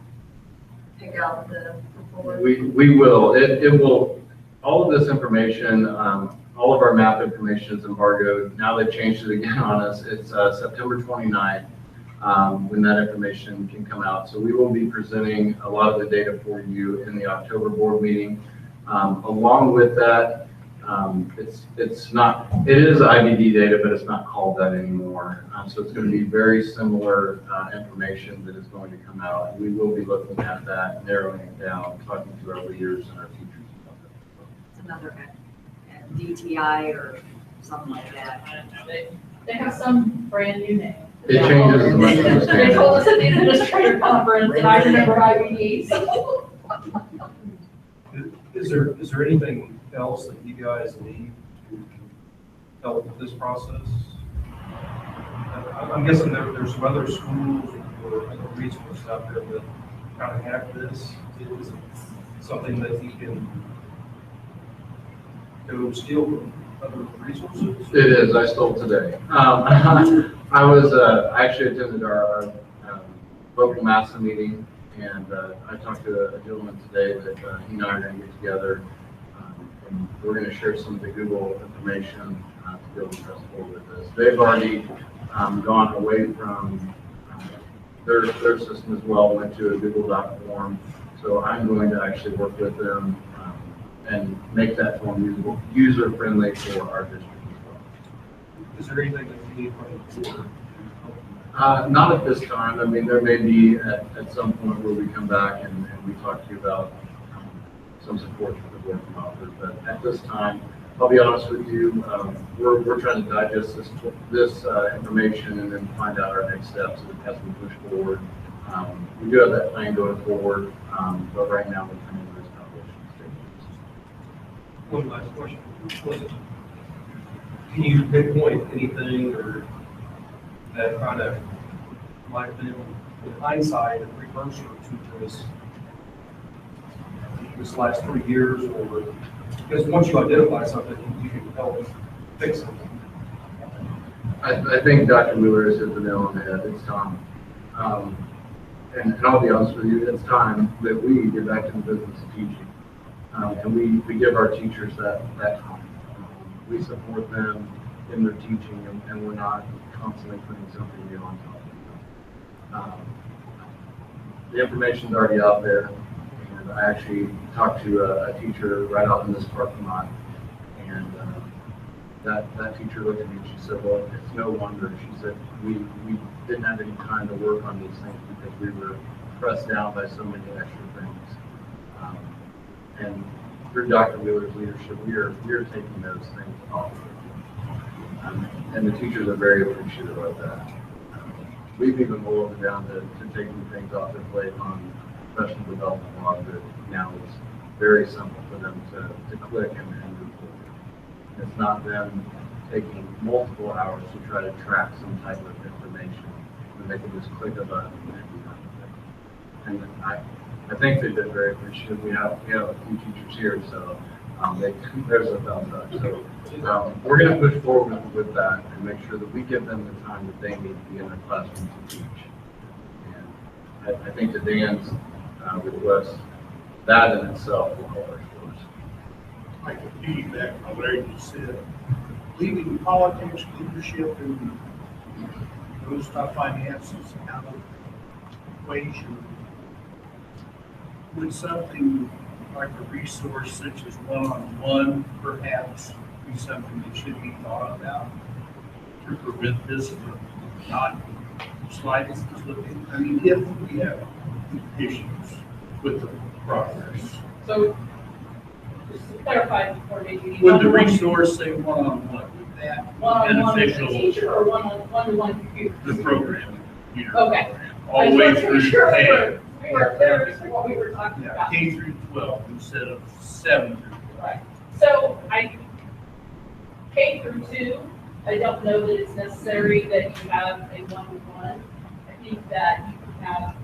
pick out the report? We will. It will, all of this information, all of our map information is embargoed. Now they've changed it again on us. It's September 29th when that information can come out. So we will be presenting a lot of the data for you in the October board meeting. Along with that, it is IBD data, but it's not called that anymore. So it's going to be very similar information that is going to come out. We will be looking at that, narrowing it down, talking to our leaders and our teachers about that. It's another DTI or something like that. They have some brand new name. It changes as much as the They told us standard. at the administrator conference, and I remember IBDs. Is there anything else that you guys need to help with this process? I'm guessing there's some other schools or other resources out there that kind of have this. Is it something that you can go steal from other resources? It is. I stole today. I actually attended our local MASA meeting, and I talked to a gentleman today that he and I are going to get together, and we're going to share some of the Google information to be able to press forward with this. They've already gone away from their system as well, went to a Google Doc form. So I'm going to actually work with them and make that form user-friendly for our district as well. Is there anything that you need from the board? Not at this time. I mean, there may be at some point where we come back and we talk to you about some support for the board from office. But at this time, I'll be honest with you, we're trying to digest this information and then find out our next steps as we push forward. We do have that plan going forward, but right now we're kind of in this foundation stage. One last question. Can you pinpoint anything or that kind of might have been in hindsight a precursor to this last 3 years, or because once you identify something, you can help fix it? I think Dr. Wheeler has hit the nail on the head. It's time. And I'll be honest with you, it's time that we get back to the business of teaching. And we give our teachers that time. We support them in their teaching, and we're not constantly putting something new on top of them. The information's already out there, and I actually talked to a teacher right out in this parking lot, and that teacher looked at me and she said, well, it's no wonder. She said, we didn't have any time to work on these things because we were pressed down by so many extra things. And through Dr. Wheeler's leadership, we are taking those things off. And the teachers are very appreciative of that. We've even boiled it down to taking things off their plate on professional development law that now it's very simple for them to click and move forward. It's not them taking multiple hours to try to track some type of information, and they can just click a button and do that. And I think they've been very appreciative. We have a few teachers here, so there's a thumbs up. So we're going to push forward with that and make sure that we give them the time that they need to be in their classroom to teach. And I think that Dan's request, that in itself will help our schools. I can piggyback on what you said. Leaving politics, leadership, and those tough finances out of the equation. Would something like a resource such as one-on-one perhaps be something that should be thought about to prevent this from not sliding? I mean, if we have issues with the progress. So, just to clarify before maybe. Would the resource say one-on-one, would that be One-on-one with the beneficial? teacher or one-on-one computer? The program, computer Okay. program, all the way through Sure, K. we were clear as to what we were talking Yeah, about. K through 12 instead of 7 through 12. Right. So K through 2, I don't know that it's necessary that you have a one-to-one. I think that you can have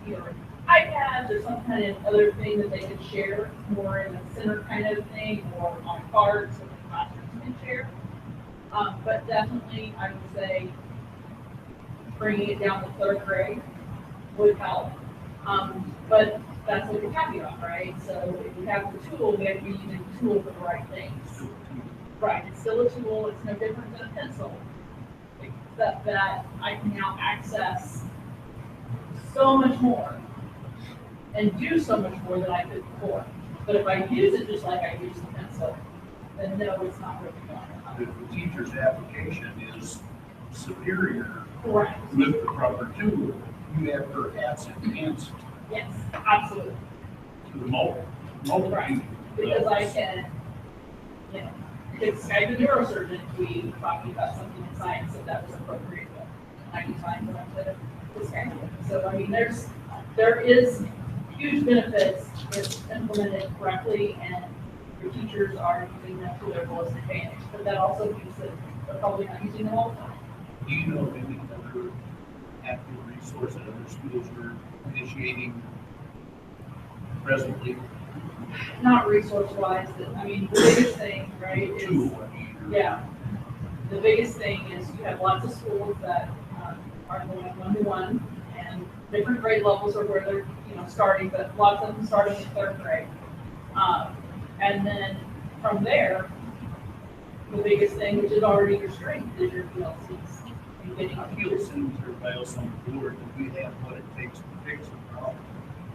either an iPad or some kind of other thing that they could share, more in a center kind of thing, or on a card so the classrooms can share. But definitely, I would say bringing it down to 3rd grade would help. But that's what we're talking about, right? So if we have the tool, we have to be using the tool for the right things. Right, it's still a tool, it's no different than a pencil, except that I can now access so much more and do so much more than I could before. But if I use it just like I use the pencil, then no, it's not really going to If the teacher's application is superior Correct. with the proper tool, you have perhaps enhanced Yes, absolutely. to the multiple. Right. Because I can, because Skype a neurosurgeon, we were talking about something in science that was appropriate. I can find what I'm going to Skype. So, I mean, there is huge benefits if implemented correctly and your teachers are using them to their fullest advantage. But that also means that they're probably not using them all the time. Do you know of any other active resource that other schools are initiating presently? Not resource-wise, I mean, the biggest thing, right, is, Tool. yeah. The biggest thing is you have lots of schools that are going one-to-one, and different grade levels are where they're, starting, but lots of them starting in 3rd grade. And then from there, the biggest thing, which is already your strength, is your PLCs. And getting I feel computers. since everybody else on the board that we have what it takes to fix the problem.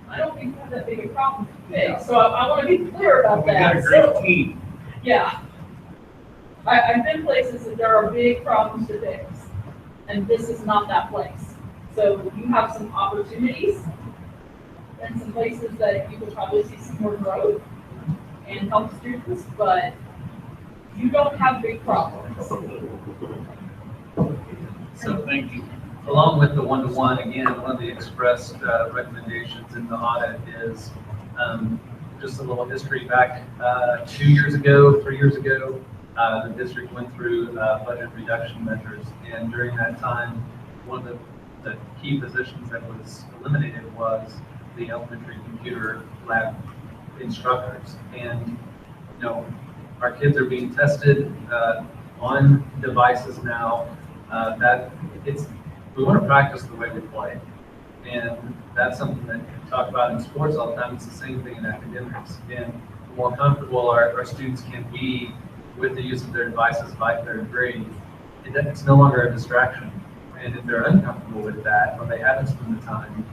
I don't think we have that big a problem to fix, so I want to be clear about We got a that. great So, team. yeah. I've been places that there are big problems to fix, and this is not that place. So you have some opportunities and some places that you could probably see some more growth and help students, but you don't have big problems. So thank you. Along with the one-to-one, again, one of the expressed recommendations in the audit is just a little history back 2 years ago, 3 years ago, the district went through budget reduction measures. And during that time, one of the key positions that was eliminated was the elementary computer lab instructors. And, our kids are being tested on devices now. We want to practice the way we play. And that's something that we talk about in sports all the time. It's the same thing in academics. And the more comfortable our students can be with the use of their devices by 3rd grade, it's no longer a distraction. And if they're uncomfortable with that, or they haven't spent the time,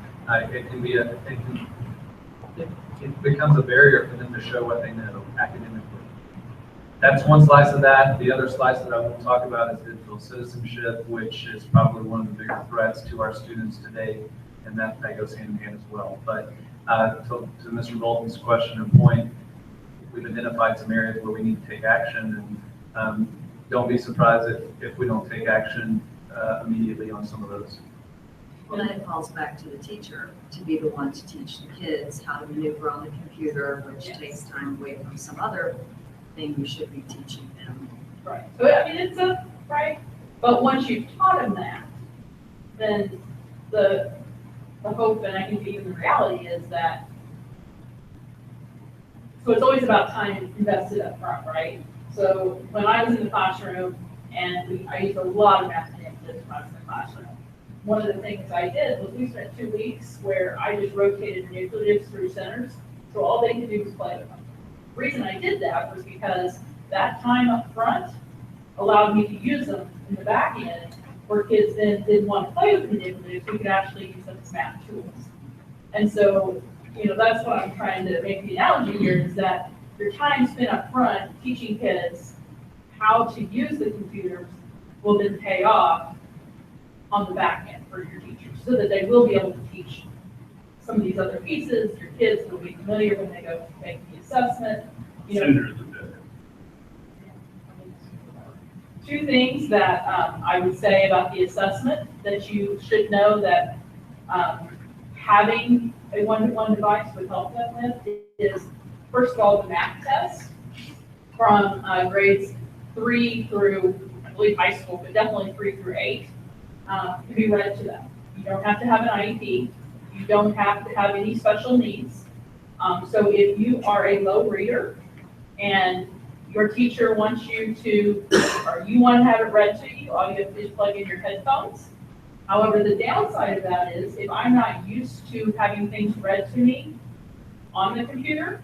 it becomes a barrier for them to show what they know academically. That's one slice of that. The other slice that I won't talk about is digital citizenship, which is probably one of the bigger threats to our students today, and that goes hand in hand as well. But to Mr. Bolton's question and point, we've identified some areas where we need to take action, and don't be surprised if we don't take action immediately on some of those. Well, then it falls back to the teacher to be the one to teach the kids how to maneuver on the computer, which takes time away from some other thing you should be teaching them. Right. So, I mean, right? But once you've taught them that, then the hope, and I think even the reality is that, so it's always about time invested up front, right? So when I was in the classroom, and I used a lot of math manipulatives when I was in the classroom, one of the things I did was we spent 2 weeks where I just rotated manipulatives through centers, so all they could do was play with them. The reason I did that was because that time up front allowed me to use them in the back end, where kids then didn't want to play with manipulatives, we could actually use them as math tools. And so that's what I'm trying to make the analogy here, is that your time spent up front teaching kids how to use the computers will then pay off on the back end for your teachers, so that they will be able to teach some of these other pieces. Your kids will be familiar when they go to make the assessment. Sooner the better. Two things that I would say about the assessment that you should know that having a one-to-one device would help them with is, first of all, the math test from grades 3 through, I believe, high school, but definitely 3 through 8, can be read to them. You don't have to have an IEP. You don't have to have any special needs. So if you are a low reader and your teacher wants you to, or you want to have it read to you, all you have to do is plug in your headphones. However, the downside of that is if I'm not used to having things read to me on the computer,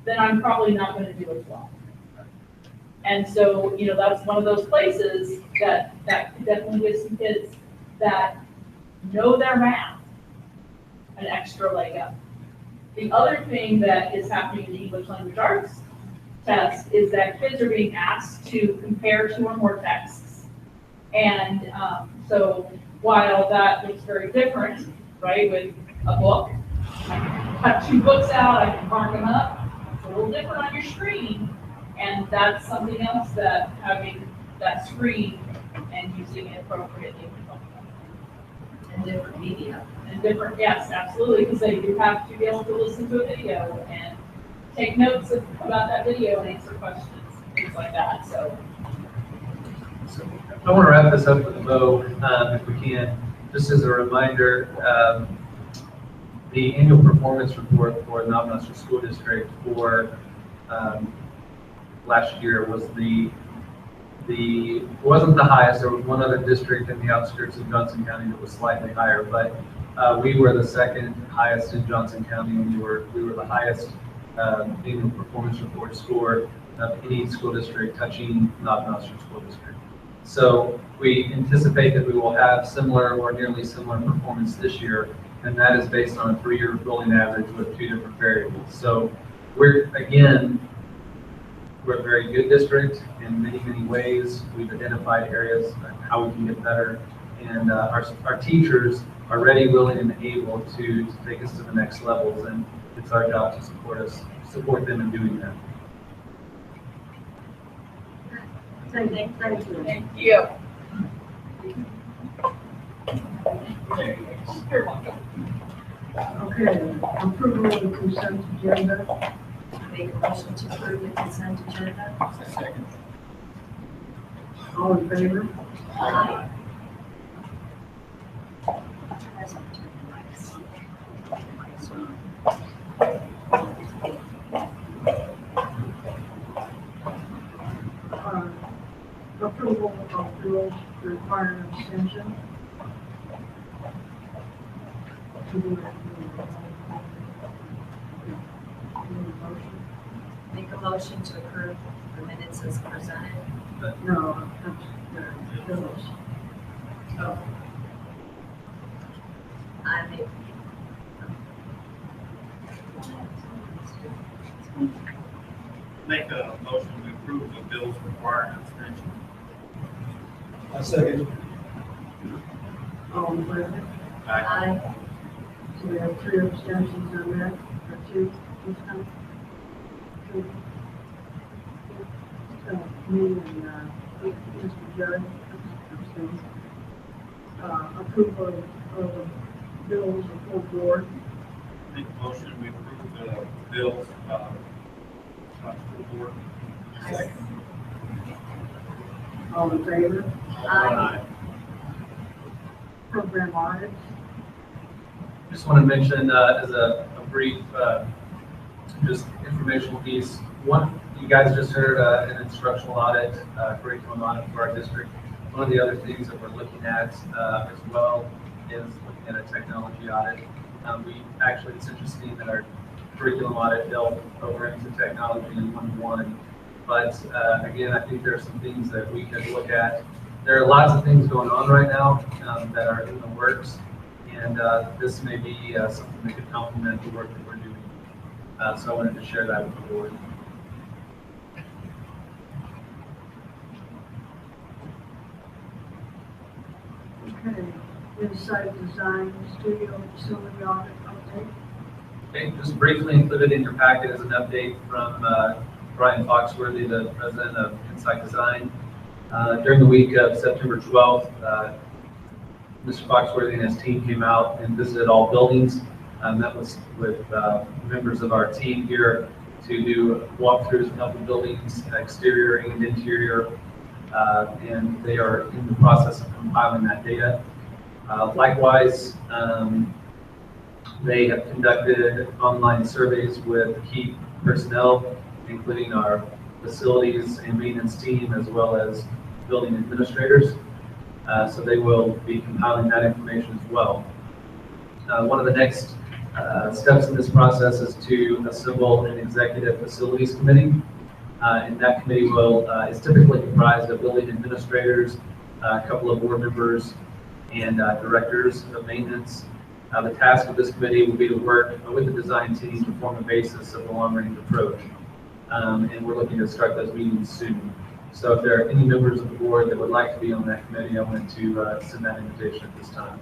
then I'm probably not going to do as well. And so, that's one of those places that could definitely give some kids that know their math an extra leg up. The other thing that is happening in the English language arts test is that kids are being asked to compare 2 or more texts. And so while that looks very different, right, with a book, I have 2 books out, I can mark them up, it's a little different on your screen. And that's something else that having that screen and using it appropriately can help them. And different media. And different, yes, absolutely, because they do have to be able to listen to a video and take notes about that video and answer questions, things like that, so. I want to wrap this up with a bow, if we can. Just as a reminder, the annual performance report for the Navnaster School District for last year was wasn't the highest. There was one other district in the outskirts of Johnson County that was slightly higher, but we were the second highest in Johnson County, and we were the highest annual performance report score of any school district touching Navnaster School District. So we anticipate that we will have similar or nearly similar performance this year, and that is based on a 3-year rolling average with 2 different variables. So we're a very good district in many, many ways. We've identified areas how we can get better, and our teachers are ready, willing, and able to take us to the next levels, and it's our job to support them in doing that. Thank you. Thank you. You're welcome. Okay, approval of the consent agenda. Make a motion to approve the consent agenda. All in favor? Aye. Approval of bills requiring abstention. Make a motion to approve the minutes as presented. No, that's the bills. Oh. I make. Make a motion to approve the bills requiring abstention. I second. All in favor? Aye. So we have 3 abstentions on that, or 2 this time. 2. Me and Mr. Judd abstained. Approval of bills of full board. Make a motion we approve the bills, school board. Second. All in favor? Aye. Program audits. Just want to mention as a brief, just informational piece. One, you guys just heard an instructional audit, curriculum audit for our district. One of the other things that we're looking at as well is looking at a technology audit. It's interesting that our curriculum audit delved over into technology in 1-1. But again, I think there are some things that we could look at. There are lots of things going on right now that are in the works, and this may be something that could complement the work that we're doing. So I wanted to share that with the board. Okay, Insight Design Studio Facility Audit update. Okay, just briefly included in your packet is an update from Brian Foxworthy, the president of Insight Design. During the week of September 12th, Mr. Foxworthy and his team came out and visited all buildings. Met with members of our team here to do walkthroughs of the buildings, exterior and interior, and they are in the process of compiling that data. Likewise, they have conducted online surveys with key personnel, including our facilities and maintenance team, as well as building administrators. So they will be compiling that information as well. One of the next steps in this process is to assemble an executive facilities committee. And that committee is typically comprised of building administrators, a couple of board members, and directors of maintenance. The task of this committee will be to work with the design team to form a basis of the long-range approach. And we're looking to start those meetings soon. So if there are any members of the board that would like to be on that committee, I want to send that invitation at this time.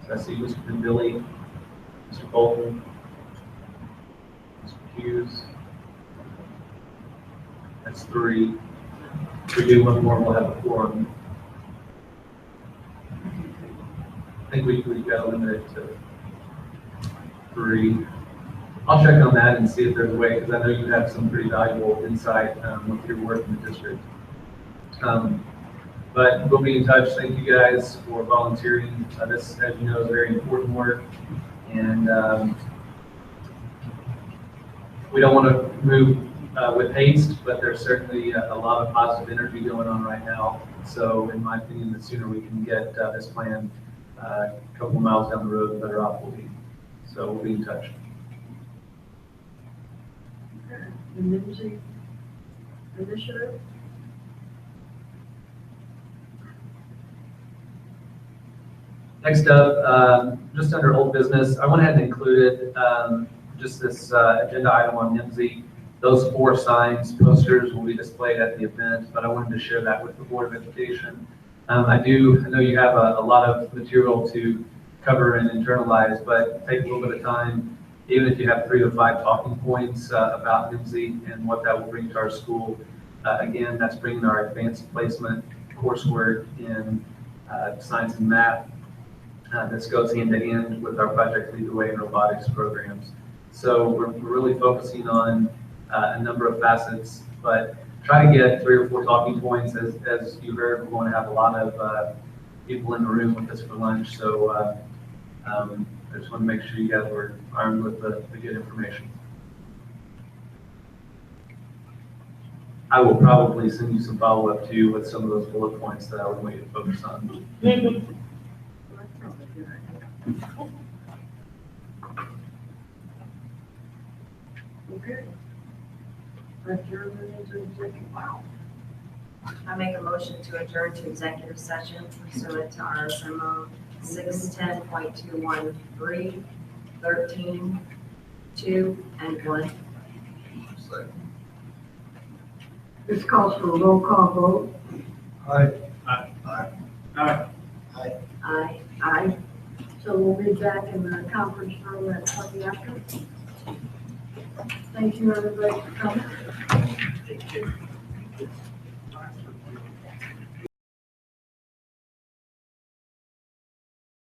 So I see Mr. Billy, Mr. Bolton, Mr. Hughes. That's 3. If we do one more, we'll have a quorum. I think we've got to limit it to 3. I'll check on that and see if there's a way, because I know you have some pretty valuable insight with your work in the district. But we'll be in touch. Thank you guys for volunteering. This, as you know, is very important work, and we don't want to move with haste, but there's certainly a lot of positive energy going on right now. So in my opinion, the sooner we can get this plan a couple of miles down the road, the better off we'll be. So we'll be in touch. The NIMSY initiative. Next up, just under old business, I went ahead and included just this agenda item on NIMSY. Those 4 signs, posters will be displayed at the event, but I wanted to share that with the Board of Education. I know you have a lot of material to cover and internalize, but take a little bit of time, even if you have 3 to 5 talking points about NIMSY and what that will bring to our school. Again, that's bringing our advanced placement coursework in science and math. This goes hand in hand with our Project Lead the Way and robotics programs. So we're really focusing on a number of facets, but try to get 3 or 4 talking points. As you heard, we're going to have a lot of people in the room with us for lunch. So I just want to make sure you guys were armed with the good information. I will probably send you some follow-up too with some of those bullet points that I would want you to focus on. Okay. Adjournment into executive. Wow. I make a motion to adjourn to executive session pursuant to RSMO 610.213, 13, 2, and 1. This calls for a roll call vote. Aye. Aye. So we'll be back in the conference room at 20 after. Thank you, everybody, for coming.